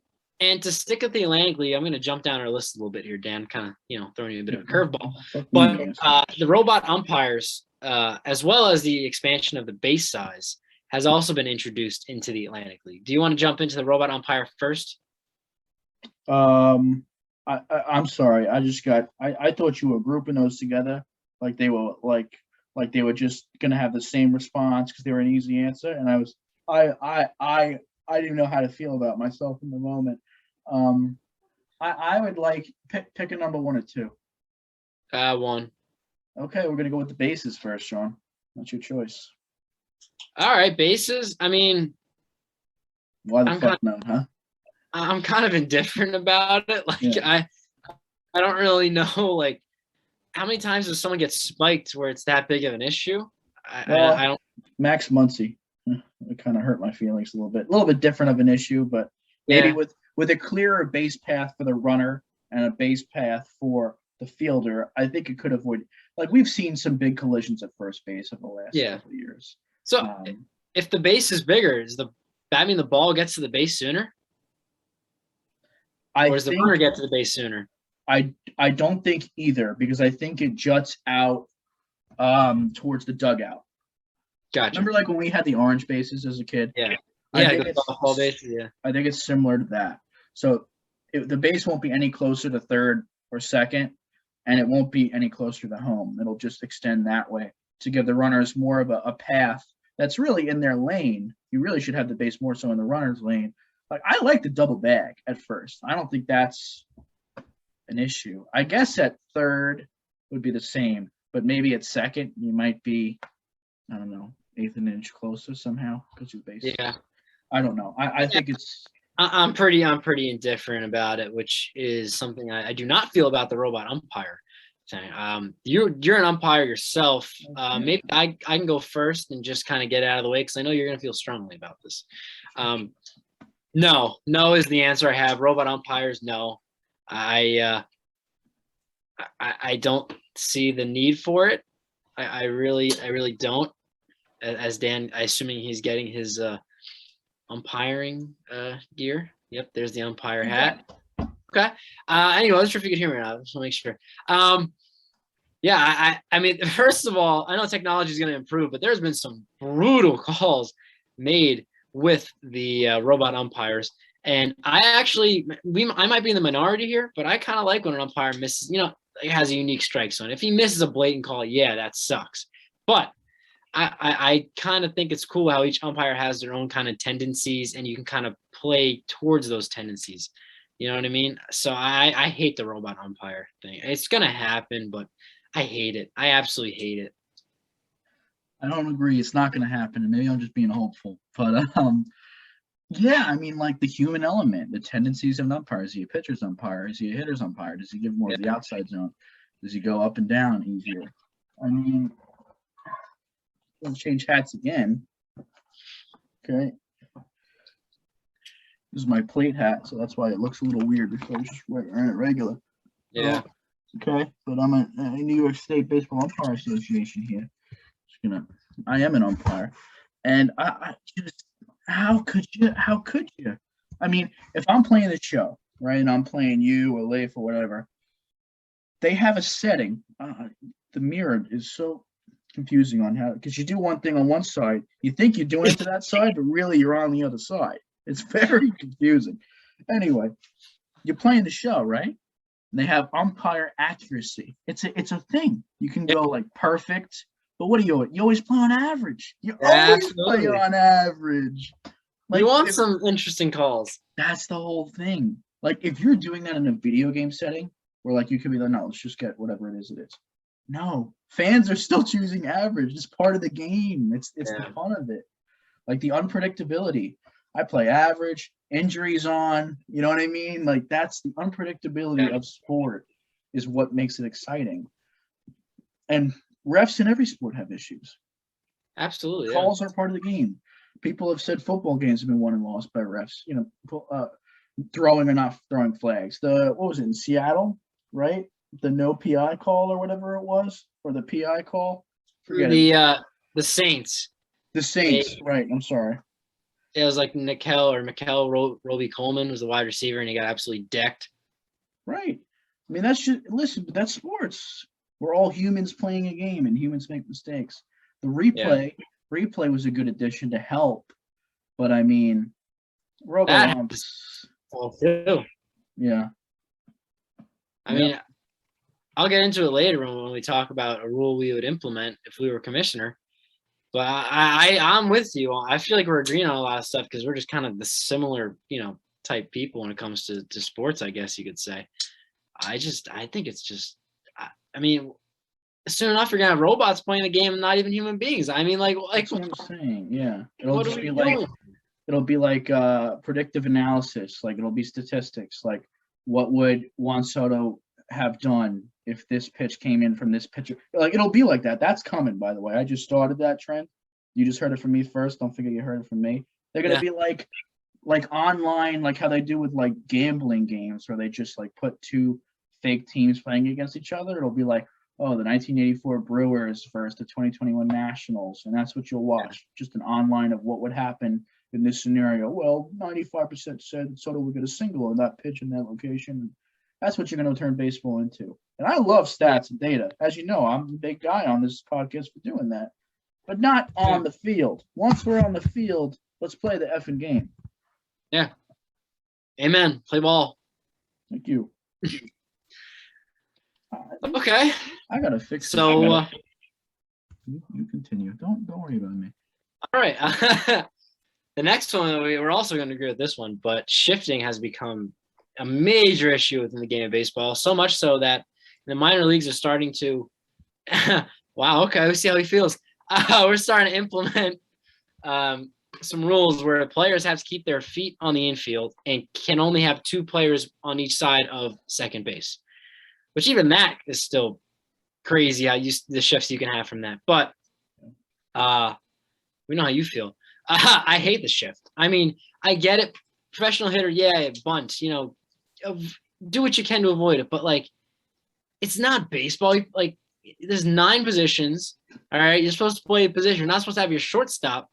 to stick with the Atlantic League, I'm going to jump down our list a little bit here, Dan, kind of, throwing you a bit of a curveball. But the robot umpires, as well as the expansion of the base size, has also been introduced into the Atlantic League. Do you want to jump into the robot umpire first? I'm sorry. I thought you were grouping those together like they were like they were just gonna have the same response because they were an easy answer, and I didn't know how to feel about myself in the moment. I would like pick a number 1 or 2. 1. Okay, we're gonna go with the bases first, Sean. That's your choice. All right, bases. I mean, why the fuck not, huh? I'm kind of indifferent about it. I don't really know, how many times does someone get spiked where it's that big of an issue? I don't. Max Muncy. It kind of hurt my feelings a little bit. A little bit different of an issue, but maybe with a clearer base path for the runner and a base path for the fielder, I think it could avoid. We've seen some big collisions at first base over the last couple of years. So if the base is bigger, does that mean the ball gets to the base sooner? Or does the runner get to the base sooner? I don't think either, because I think it juts out towards the dugout. Gotcha. Remember when we had the orange bases as a kid? Yeah. I think it's similar to that. So the base won't be any closer to third or second, and it won't be any closer to home. It'll just extend that way to give the runners more of a path that's really in their lane. You really should have the base more so in the runner's lane. I like the double bag at first. I don't think that's an issue. I guess at third would be the same, but maybe at second you might be, I don't know, eighth an inch closer somehow because your base. Yeah. I don't know. I think it's. I'm pretty indifferent about it, which is something I do not feel about the robot umpire thing. You're an umpire yourself. Maybe I can go first and just kind of get out of the way because I know you're gonna feel strongly about this. No is the answer I have. Robot umpires, no. I don't see the need for it. I really don't. As Dan, I assuming he's getting his umpiring gear. Yep, there's the umpire hat. Okay. Anyway, let's sure if you can hear me now. Just want to make sure. Yeah, I mean, first of all, I know technology is going to improve, but there's been some brutal calls made with the robot umpires. And I might be in the minority here, but I kind of like when an umpire misses, has a unique strike zone. If he misses a blatant call, yeah, that sucks. But I kind of think it's cool how each umpire has their own kind of tendencies, and you can kind of play towards those tendencies. You know what I mean? So I hate the robot umpire thing. It's going to happen, but I hate it. I absolutely hate it. I don't agree. It's not going to happen, and maybe I'm just being hopeful. But yeah, I mean, like the human element, the tendencies of an umpire. Is he a pitcher's umpire? Is he a hitter's umpire? Does he give more of the outside zone? Does he go up and down easier? I mean, let's change hats again. Okay. This is my plate hat, so that's why it looks a little weird because I was just wearing it regular. Yeah. Okay, but I'm a New York State Baseball Umpire Association here. I am an umpire, and I just how could you? I mean, if I'm playing the show, right, and I'm playing you or Leif or whatever, they have a setting. The mirror is so confusing on how, because you do one thing on one side, you think you're doing it to that side, but really you're on the other side. It's very confusing. Anyway, you're playing the show, right? They have umpire accuracy. It's a thing. You can go like perfect, but what do you always play on average? You always play on average. Like, you want some interesting calls. That's the whole thing. Like if you're doing that in a video game setting, where like you could be like, no, let's just get whatever it is. No, fans are still choosing average. It's part of the game. It's the fun of it. Like the unpredictability. I play average, injuries on, you know what I mean? Like that's the unpredictability of sport is what makes it exciting. And refs in every sport have issues. Absolutely. Calls are part of the game. People have said football games have been won and lost by refs, throwing or not throwing flags. What was it in Seattle, right? The no PI call or whatever it was, or the PI call. Forget it. The Saints. The Saints, right? I'm sorry. It was like Mikel Roby Coleman was the wide receiver, and he got absolutely decked. Right. I mean, listen, but that's sports. We're all humans playing a game, and humans make mistakes. The replay was a good addition to help, but I mean, robo-umps. Yeah. I mean, I'll get into it later when we talk about a rule we would implement if we were commissioner. But I'm with you. I feel like we're agreeing on a lot of stuff because we're just kind of the similar, type people when it comes to sports, I guess you could say. I think it's just, I mean, soon enough you're gonna have robots playing the game and not even human beings. I mean, that's what I'm saying. Yeah, it'll be like predictive analysis. Like it'll be statistics. Like what would Juan Soto have done if this pitch came in from this pitcher? Like it'll be like that. That's coming, by the way. I just started that trend. You just heard it from me first. Don't forget you heard it from me. They're gonna be like online, like how they do with like gambling games, where they just like put two fake teams playing against each other. It'll be like, oh, the 1984 Brewers versus the 2021 Nationals, and that's what you'll watch. Just an online of what would happen in this scenario. Well, 95% said Soto would get a single on that pitch in that location. That's what you're going to turn baseball into. And I love stats and data. As you know, I'm a big guy on this podcast for doing that. But not on the field. Once we're on the field, let's play the effing game. Yeah. Amen. Play ball. Thank you. Okay. I got to fix this. So you continue. Don't worry about me. All right. The next one, we're also going to agree with this one, but shifting has become a major issue within the game of baseball, so much so that the minor leagues are starting to wow, okay, let's see how he feels. We're starting to implement some rules where players have to keep their feet on the infield and can only have two players on each side of second base, which even that is still crazy how the shifts you can have from that. But we know how you feel. I hate the shift. I mean, I get it. Professional hitter, bunt, do what you can to avoid it. But, like, it's not baseball. Like, there's 9 positions. All right, you're supposed to play a position. You're not supposed to have your shortstop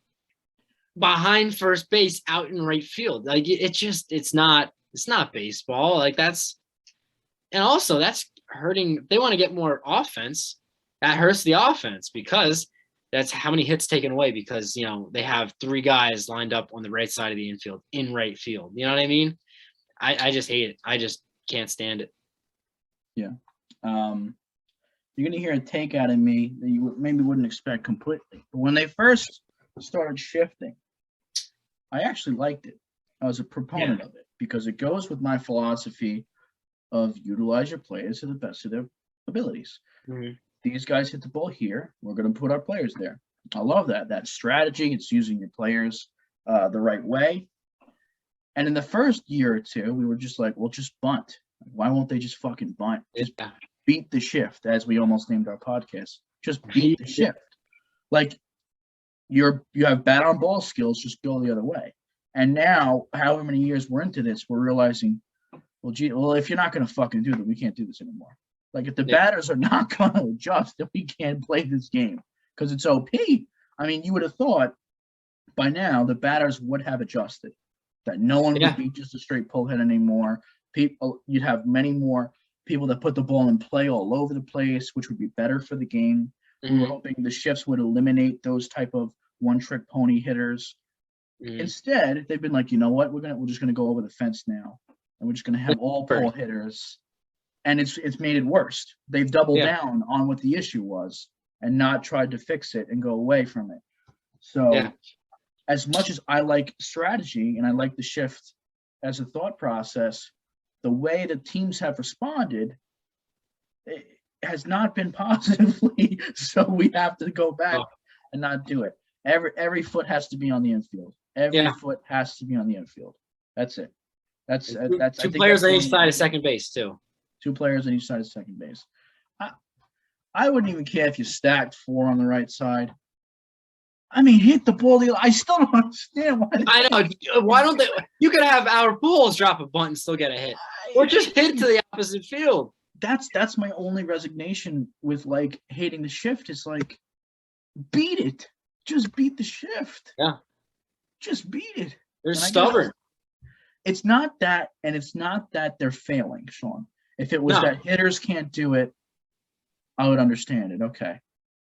behind first base out in right field. Like it's not baseball. Like that's and also that's hurting. They want to get more offense. That hurts the offense because that's how many hits taken away because they have 3 guys lined up on the right side of the infield in right field. You know what I mean? I just hate it. I just can't stand it. Yeah. You're gonna hear a take out of me that you maybe wouldn't expect completely. But when they first started shifting, I actually liked it. I was a proponent of it because it goes with my philosophy of utilize your players to the best of their abilities. Mm-hmm. These guys hit the ball here. We're going to put our players there. I love that. That strategy. It's using your players the right way. And in the first year or two, we were just like, well, just bunt. Why won't they just fucking bunt? Just beat the shift, as we almost named our podcast. Just beat the shift. Like you have bat on ball skills, just go the other way. And now, however many years we're into this, we're realizing, well, if you're not going to fucking do that, we can't do this anymore. Like if the batters are not going to adjust, then we can't play this game because it's OP. I mean, you would have thought by now the batters would have adjusted, that no one would be just a straight pull hit anymore. You'd have many more people that put the ball in play all over the place, which would be better for the game. Mm-hmm. We were hoping the shifts would eliminate those type of one-trick pony hitters. Mm-hmm. Instead, they've been like, you know what, we're just gonna go over the fence now, and we're just gonna have all pull hitters, and it's made it worse. They've doubled down on what the issue was and not tried to fix it and go away from it. So, as much as I like strategy and I like the shift as a thought process, the way the teams have responded has not been positively. So we have to go back and not do it. Every foot has to be on the infield. Every foot has to be on the infield. That's it. That's 2 players on each side of second base too. 2 players on each side of second base. I wouldn't even care if you stacked 4 on the right side. I mean, hit the ball. I still don't understand why. I know. Why don't they? You could have our Pujols drop a bunt and still get a hit, or just hit to the opposite field. That's my only resignation with like hating the shift. It's like, beat it. Just beat the shift. Yeah. Just beat it. They're stubborn. It's not that, and it's not that they're failing, Sean. If it was that hitters can't do it, I would understand it. Okay.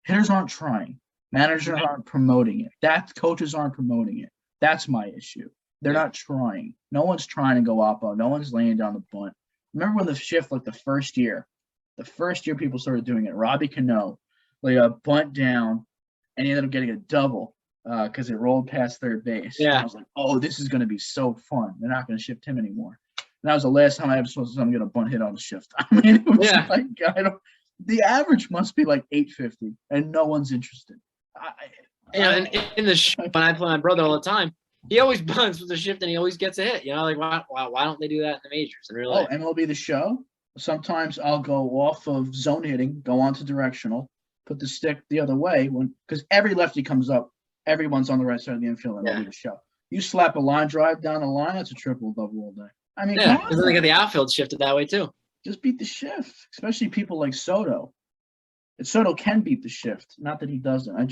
Hitters aren't trying. Managers aren't promoting it. Coaches aren't promoting it. That's my issue. They're not trying. No one's trying to go oppo. No one's laying down the bunt. Remember when the shift, like the first year people started doing it. Robbie Cano, like a bunt down, and he ended up getting a double because it rolled past third base. Yeah. And I was like, oh, this is going to be so fun. They're not going to shift him anymore. And that was the last time I ever saw someone get a bunt hit on the shift. I mean, it was like, the average must be like 850, and no one's interested. And in the shift, when I play my brother all the time, he always bunts with the shift and he always gets a hit. Like why don't they do that in the majors? And really, MLB The Show. Sometimes I'll go off of zone hitting, go on to directional, put the stick the other way because every lefty comes up, everyone's on the right side of the infield. MLB The Show. You slap a line drive down the line, that's a triple double all day. I mean, because they get the outfield shifted that way too. Just beat the shift, especially people like Soto. And Soto can beat the shift. Not that he doesn't. I don't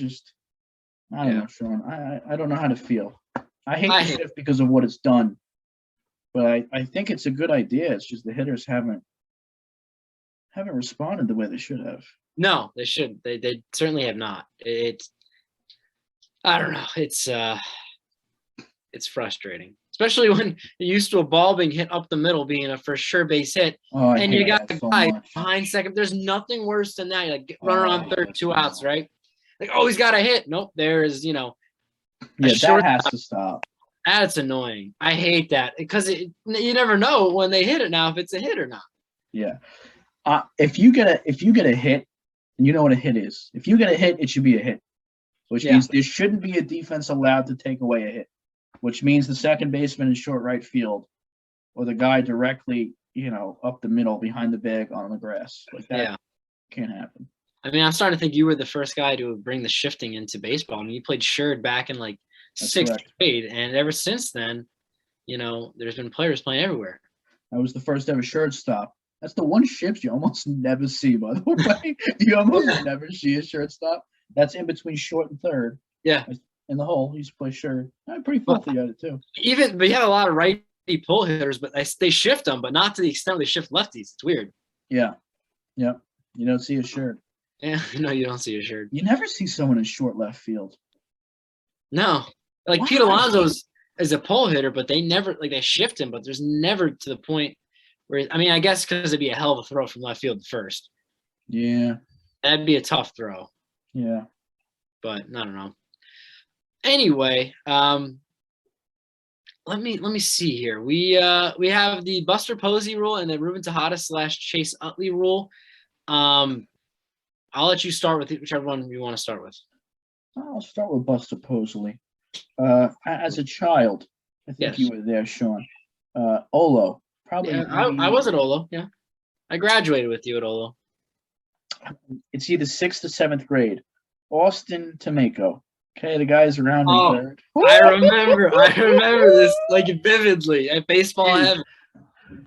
know, Sean. I don't know how to feel. I hate the shift because of what it's done. But I think it's a good idea. It's just the hitters haven't responded the way they should have. No, they should. They certainly have not. I don't know. It's frustrating. Especially when you're used to a ball being hit up the middle, being a for sure base hit, and you got the guy behind second. There's nothing worse than that. Like runner on third, 2 outs, right? Like, oh, he's got a hit. Nope, there's that has to stop. That's annoying. I hate that because you never know when they hit it now if it's a hit or not. Yeah, if you get a hit, and you know what a hit is. If you get a hit, it should be a hit, which means there shouldn't be a defense allowed to take away a hit. Which means the second baseman in short right field, or the guy directly, up the middle behind the bag on the grass. Like that can't happen. I mean, I'm starting to think you were the first guy to bring the shifting into baseball. I mean, you played Sherrod back in like 6th grade, and ever since then, there's been players playing everywhere. I was the first ever shortstop That's the one shift you almost never see, by the way. You almost never see a shortstop. That's in between short and third. Yeah. In the hole, he used to play short. Pretty But filthy at it, too. but you have a lot of righty pull hitters, but they shift them, but not to the extent they shift lefties. It's weird. Yeah. Yeah. You don't see a shirt. Yeah, no, you don't see a shirt. You never see someone in short left field. No, like Why? Pete Alonso is a pull hitter, but they never they shift him, but there's never to the point where I guess because it'd be a hell of a throw from left field to first. Yeah. That'd be a tough throw. Yeah. But I don't know. Anyway, let me see here. We have the Buster Posey rule and the Ruben Tejada / Chase Utley rule. I'll let you start with whichever one you want to start with. I'll start with Buster Posey. As a child, I think Yes. you were there, Sean. Olo, probably. Yeah, I was at Olo. Yeah, I graduated with you at Olo. It's either 6th or 7th grade. Austin Tomeko. Okay, the guy's around Oh, in third. I remember this like vividly at baseball heaven.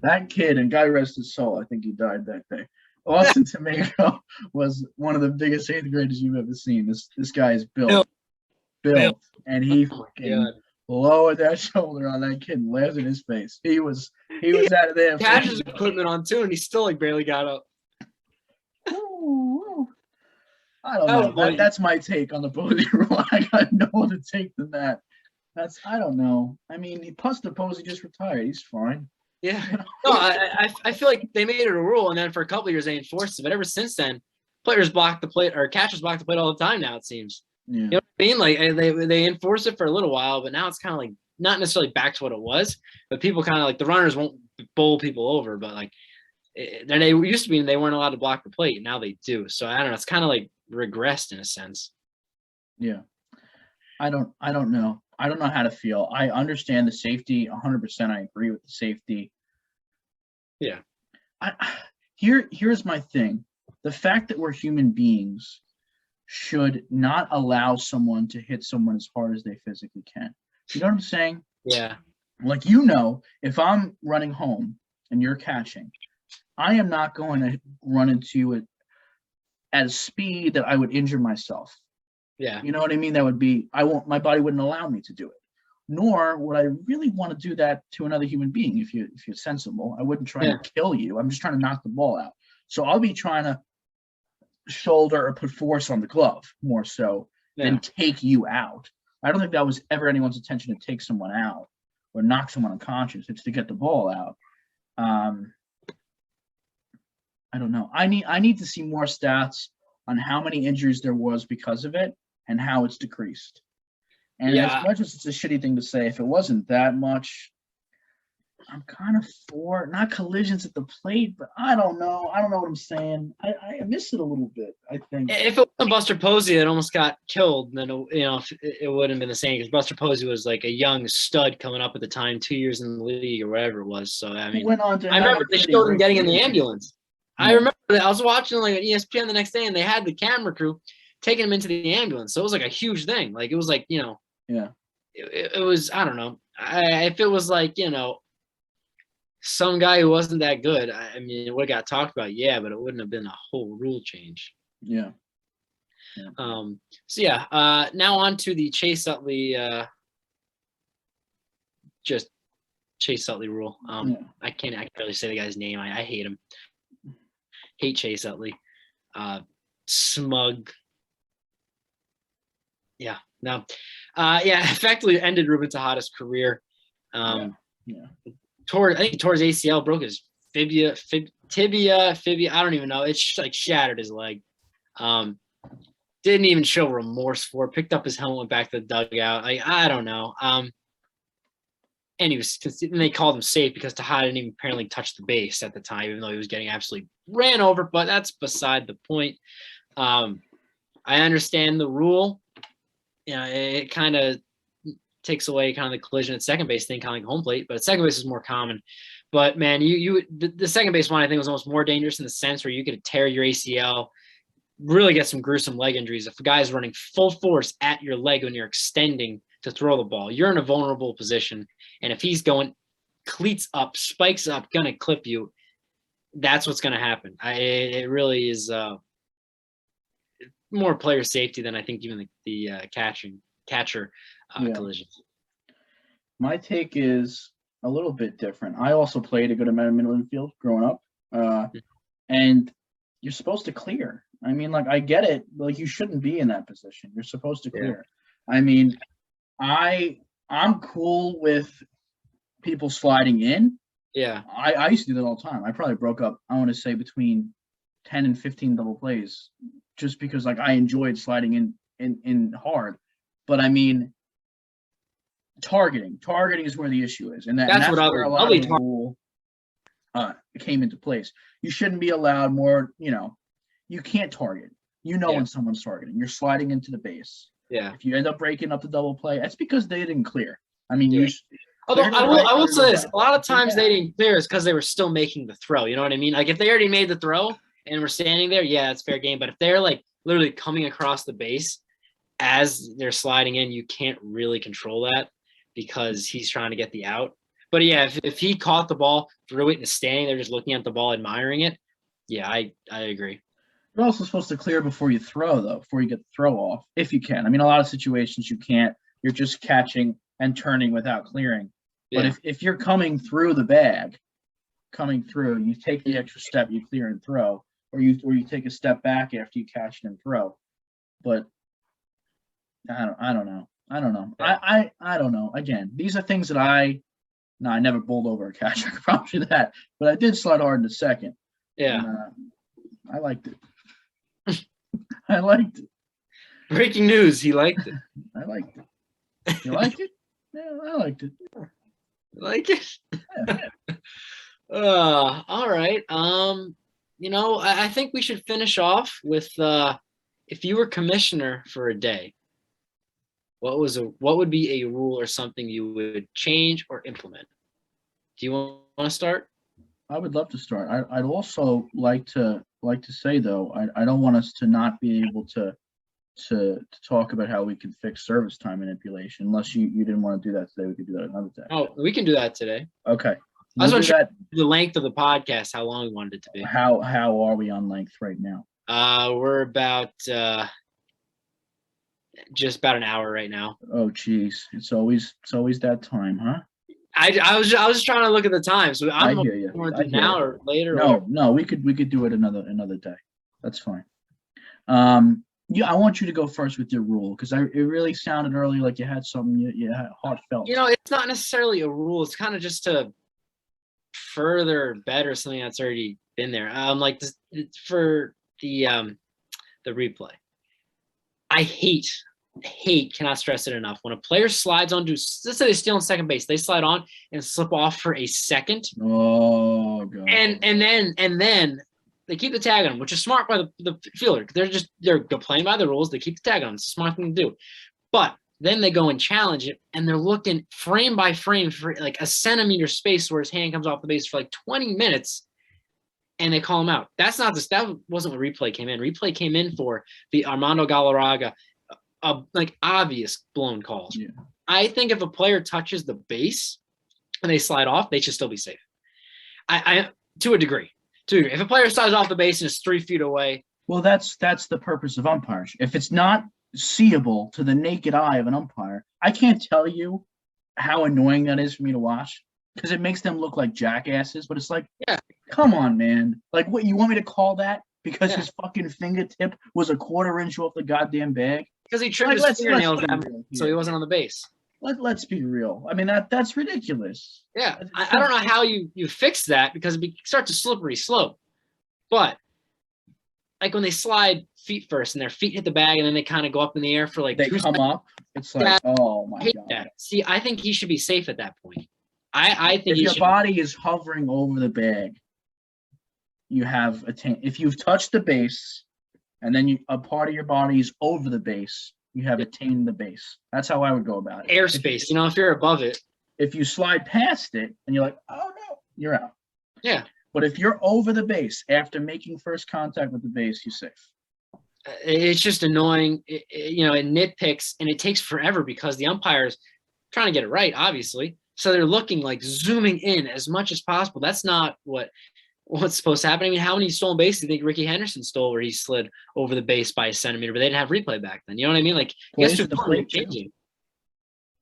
That kid, and God rest his soul, I think he died that day. Austin Tomeko was one of the biggest 8th graders you've ever seen. This guy is built, and he Oh my fucking God. lowered that shoulder on that kid and laughed in his face. He was out of there. He had his equipment on too, and he still like barely got up. Ooh. I don't Oh, know. boy. That's my take on the Posey rule. I got no other take than that. I don't know. I mean, Buster Posey just retired. He's fine. Yeah. No, I feel like they made it a rule, and then for a couple of years they enforced it. But ever since then, players block the plate or catchers block the plate all the time now. It seems. Yeah. You know what I mean? Like they enforced it for a little while, but now it's kind of like not necessarily back to what it was. But people kind of like the runners won't bowl people over, but like they used to be they weren't allowed to block the plate. Now they do. So I don't know. It's kind of like regressed in a sense. Yeah. I don't know. I don't know how to feel. I understand the safety 100%. I agree with the safety. Yeah. Here's my thing. The fact that we're human beings should not allow someone to hit someone as hard as they physically can. You know what I'm saying? Yeah. Like, if I'm running home and you're catching, I am not going to run into it at a speed that I would injure myself. Yeah. You know what I mean? My body wouldn't allow me to do it. Nor would I really want to do that to another human being if you're sensible. I wouldn't try to kill you. I'm just trying to knock the ball out. So I'll be trying to shoulder or put force on the glove more so than take you out. I don't think that was ever anyone's intention to take someone out or knock someone unconscious. It's to get the ball out. I don't know. I need to see more stats on how many injuries there was because of it and how it's decreased. And as much as it's a shitty thing to say, if it wasn't that much, I'm kind of for not collisions at the plate, but I don't know. I don't know what I'm saying. I miss it a little bit, I think. If it wasn't Buster Posey that almost got killed, then it wouldn't have been the same because Buster Posey was like a young stud coming up at the time, 2 years in the league or whatever it was. So I mean, went on to I remember they showed him getting in the ambulance. Yeah. I remember that I was watching like an ESPN the next day, and they had the camera crew taking him into the ambulance. So it was like a huge thing. Like it was like it was I don't know. If it was like some guy who wasn't that good, I mean, it would have got talked about, but it wouldn't have been a whole rule change. Yeah. Now on to the Chase Utley, just Chase Utley rule. I can't really say the guy's name. I hate him. Hate Chase Utley. Smug. Effectively ended Ruben Tejada's career. I think he tore his ACL, broke his tibia. I don't even know. It's like shattered his leg. Didn't even show remorse for it. Picked up his helmet, went back to the dugout. Like I don't know. And they called him safe because Tejada didn't even apparently touch the base at the time, even though he was getting absolutely ran over. But that's beside the point. I understand the rule. It kind of takes away kind of the collision at second base thing, kind of like home plate, but at second base is more common. But man, the second base one I think was almost more dangerous in the sense where you could tear your ACL, really get some gruesome leg injuries. If a guy's running full force at your leg when you're extending to throw the ball, you're in a vulnerable position. And if he's going cleats up, spikes up, gonna clip you, that's what's going to happen. It really is more player safety than I think even the catcher Yeah. collisions. My take is a little bit different. I also played a good amount of middle infield growing up, and you're supposed to clear. I mean, like, I get it. Like, you shouldn't be in that position. You're supposed to clear. I mean, I'm cool with people sliding in. Yeah. I used to do that all the time. I probably broke up, I want to say, between 10 and 15 double plays just because, like, I enjoyed sliding in hard. But, I mean, targeting is where the issue is. And that's where a lot of the rule came into place. You shouldn't be allowed more, you can't target. When someone's targeting. You're sliding into the base. Yeah. If you end up breaking up the double play, that's because they didn't clear. I mean, although I will say this, a lot of times they didn't clear is because they were still making the throw. You know what I mean? Like, if they already made the throw and were standing there, yeah, it's fair game. But if they're like literally coming across the base as they're sliding in, you can't really control that because he's trying to get the out. But yeah, if he caught the ball, threw it, and is standing there just looking at the ball, admiring it, yeah, I agree. You're also supposed to clear before you throw, though, before you get the throw off, if you can. I mean, a lot of situations you can't. You're just catching and turning without clearing. But if you're coming through the bag, you take the extra step, you clear and throw, or you take a step back after you catch it and throw. But I don't know. I don't know. Again, these are things that I never bowled over a catcher. I can promise you that. But I did slide hard in the second. Yeah. And, I liked it. I liked it. Breaking news. He liked it. I liked it. You like it? Yeah, I liked it. Like it? All right. I think we should finish off with if you were commissioner for a day, what would be a rule or something you would change or implement? Do you want to start? I would love to start. I'd also like to say, though, I don't want us to not be able to talk about how we can fix service time manipulation. Unless you didn't want to do that today, we could do that another day. Oh, we can do that today. Okay. I was unsure the length of the podcast, how long we wanted it to be. How are we on length right now? We're about just about an hour right now. Oh, geez, it's always that time, huh? I was just trying to look at the time, so I hear you. Want to do now or later. No, we could do it another day. That's fine. I want you to go first with your rule because it really sounded earlier like you had something you had heartfelt. It's not necessarily a rule. It's kind of just to further better something that's already been there. Like this, for the replay. I hate, cannot stress it enough. When a player slides onto, let's say they steal on second base, they slide on and slip off for a second. Oh god. And then they keep the tag on them, which is smart by the fielder. They're playing by the rules. They keep the tag on them. It's a smart thing to do. But then they go and challenge it, and they're looking frame by frame for like a centimeter space where his hand comes off the base for like 20 minutes, and they call him out. That wasn't what replay came in. Replay came in for the Armando Galarraga, like obvious blown calls. Yeah. I think if a player touches the base and they slide off, they should still be safe. I to a degree. If a player slides off the base and is 3 feet away. Well, that's the purpose of umpires. If it's not seeable to the naked eye of an umpire, I can't tell you how annoying that is for me to watch because it makes them look like jackasses. But it's like, come on, man. Like, what, you want me to call that because his fucking fingertip was a 1/4 inch off the goddamn bag? Because he trimmed his fingernails so he wasn't on the base. Let's be real. I mean, that's ridiculous. Yeah, I don't know how you fix that because it starts a slippery slope. But like when they slide feet first and their feet hit the bag and then they kind of go up in the air for like they 2 come seconds. Up. It's like, oh my god. That. See, I think he should be safe at that point. I think if your body is hovering over the bag, you have if you've touched the base and then a part of your body is over the base, you have attained the base. That's how I would go about it. Airspace, if you're above it. If you slide past it and you're like, oh no, you're out. Yeah. But if you're over the base after making first contact with the base, you're safe. It's just annoying. It nitpicks and it takes forever because the umpire's trying to get it right, obviously. So they're looking like zooming in as much as possible. That's not what what's supposed to happen. I mean, how many stolen bases do you think Ricky Henderson stole where he slid over the base by a centimeter, but they didn't have replay back then? You know what I mean? Like, I guess Plays at the plate too.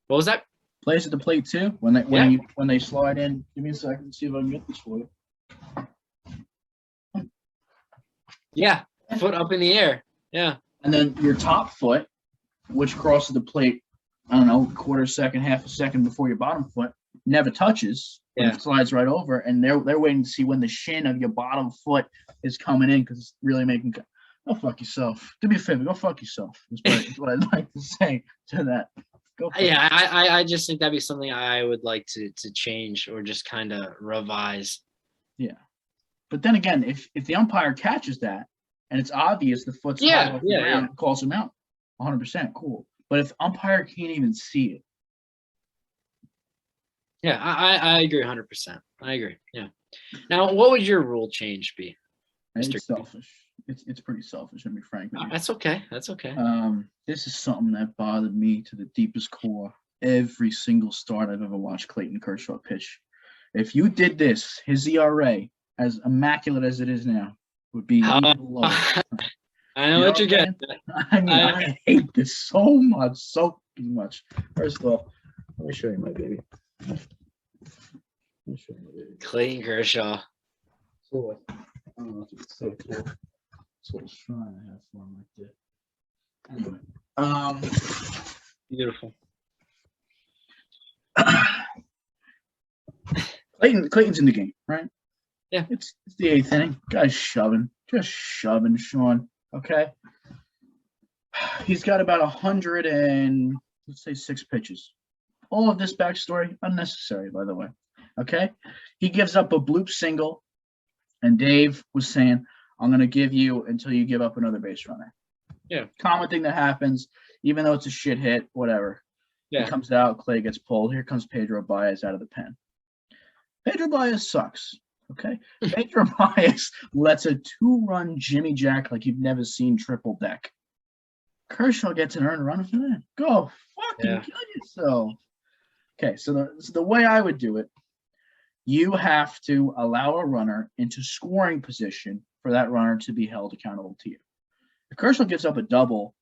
What was that? Plays at the plate too. When they slide in. Give me a second to see if I can get this for you. Yeah, foot up in the air. Yeah. And then your top foot, which crosses the plate, I don't know, quarter second, half a second before your bottom foot, never touches. Yeah. It slides right over, and they're waiting to see when the shin of your bottom foot is coming in because it's really making. Go fuck yourself. Do me a favor. Go fuck yourself. That's what I'd like to say to that. Go. Yeah, I just think that'd be something I would like to change or just kind of revise. Yeah, but then again, if the umpire catches that and it's obvious the foot's high off the ground, calls him out, 100% cool. But if the umpire can't even see it. Yeah, I agree 100%. I agree. Yeah. Now, what would your rule change be, Mr. It's selfish. It's pretty selfish, to be frank with you. That's okay. That's okay. This is something that bothered me to the deepest core. Every single start I've ever watched Clayton Kershaw pitch. If you did this, his ERA, as immaculate as it is now, would be even lower. I know what you're getting. I mean, I hate this so much. First off, let me show you my baby. Clayton Kershaw. So, I don't know if it's so cool. It's a little shrine I have for him right there. Anyway, Beautiful. Clayton's in the game, right? Yeah. It's the 8th inning. Guy's just shoving, Sean. Okay. He's got about 106 pitches. All of this backstory, unnecessary, by the way. Okay. He gives up a bloop single, and Dave was saying, I'm going to give you until you give up another base runner. Yeah. Common thing that happens, even though it's a shit hit, whatever. Yeah. He comes out, Clay gets pulled. Here comes Pedro Baez out of the pen. Pedro Baez sucks. Okay. Pedro Baez lets a 2-run Jimmy Jack like you've never seen triple deck. Kershaw gets an earned run for that. Go fucking kill yourself. Okay, so the way I would do it, you have to allow a runner into scoring position for that runner to be held accountable to you. If Kershaw gives up a double,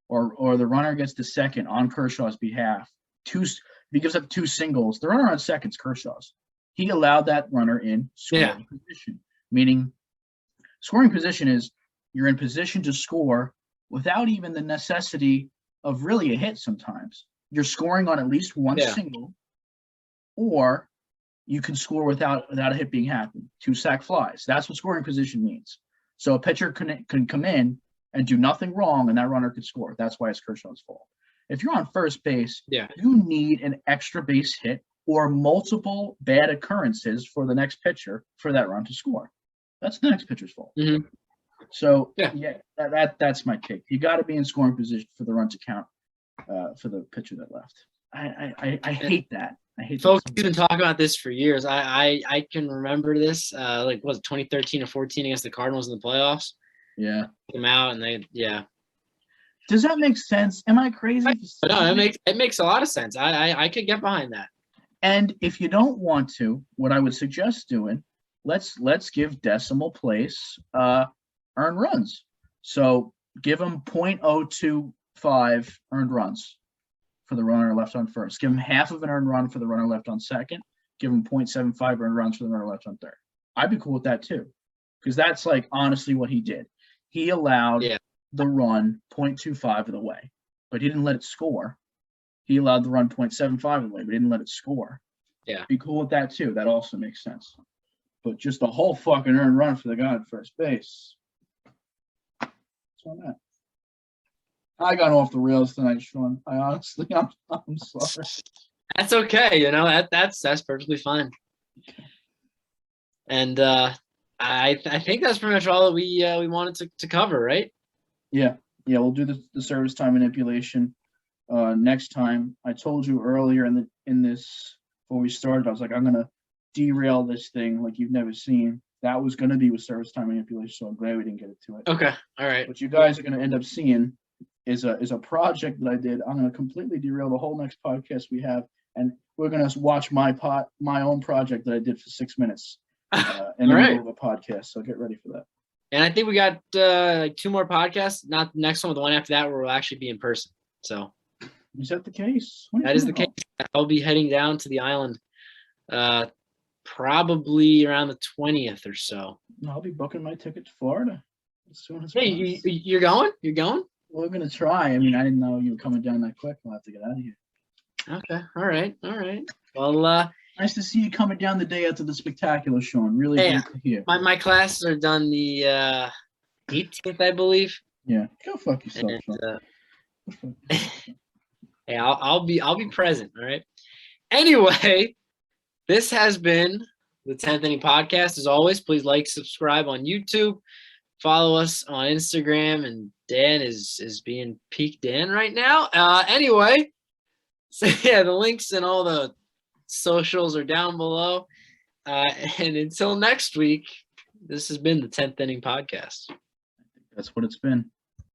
or the runner gets to second on Kershaw's behalf, if he gives up 2 singles, the runner on second's Kershaw's. He allowed that runner in scoring position, meaning scoring position is you're in position to score without even the necessity of really a hit sometimes. You're scoring on at least one single, or you can score without a hit being happened. 2 sac flies. That's what scoring position means. So a pitcher can come in and do nothing wrong, and that runner could score. That's why it's Kershaw's fault. If you're on first base, you need an extra base hit or multiple bad occurrences for the next pitcher for that run to score. That's the next pitcher's fault. Mm-hmm. So that's my take. You got to be in scoring position for the run to count for the pitcher that left. I hate that. I hate folks have been talking about this for years. I can remember this like was it 2013 or 14 against the Cardinals in the playoffs. Yeah. Came out and they Does that make sense? Am I crazy? No, it makes a lot of sense. I could get behind that. And if you don't want to, what I would suggest doing, let's give decimal place earned runs. So give them 0.025 earned runs for the runner left on first. Give him half of an earned run for the runner left on second. Give him 0.75 earned runs for the runner left on third. I'd be cool with that too, because that's like honestly what he did. He allowed the run 0.25 of the way, but he didn't let it score. He allowed the run 0.75 of the way, but didn't let it score. Yeah. Be cool with that too. That also makes sense. But just a whole fucking earned run for the guy at first base. What's on that? I got off the rails tonight, Sean. I'm sorry. That's okay. You know, that's perfectly fine. And I think that's pretty much all that we wanted to cover, right? Yeah. We'll do the service time manipulation next time. I told you earlier in this before we started, I was like, I'm gonna derail this thing like you've never seen. That was gonna be with service time manipulation, so I'm glad we didn't get it to it. Okay. All right. What you guys are gonna end up seeing is a project that I did. I'm gonna completely derail the whole next podcast we have, and we're gonna watch my own project that I did for 6 minutes. in the All right. middle of a podcast. So get ready for that. And I think we got like 2 more podcasts. Not the next one, but the one after that where we'll actually be in person. So Is that the case? When are that you is the coming case. I'll be heading down to the island probably around the 20th or so. home? No, I'll be booking my ticket to Florida as soon as Hey, possible. you're going? You're going? We're gonna try. I mean, I didn't know you were coming down that quick. I'll have to get out of here. Okay. All right. Well, Nice to see you coming down the day after the spectacular, Sean. Really Hey, great to hear. my classes are done the 18th, I believe. Yeah, go fuck yourself, And, Sean. Go fuck yourself. hey, I'll be present. All right. Anyway, this has been the 10th Inning Podcast. As always, please like, subscribe on YouTube, follow us on Instagram, and Dan is being peak Dan right now. Anyway, so yeah, the links and all the socials are down below. And until next week, this has been the 10th Inning Podcast. That's what it's been.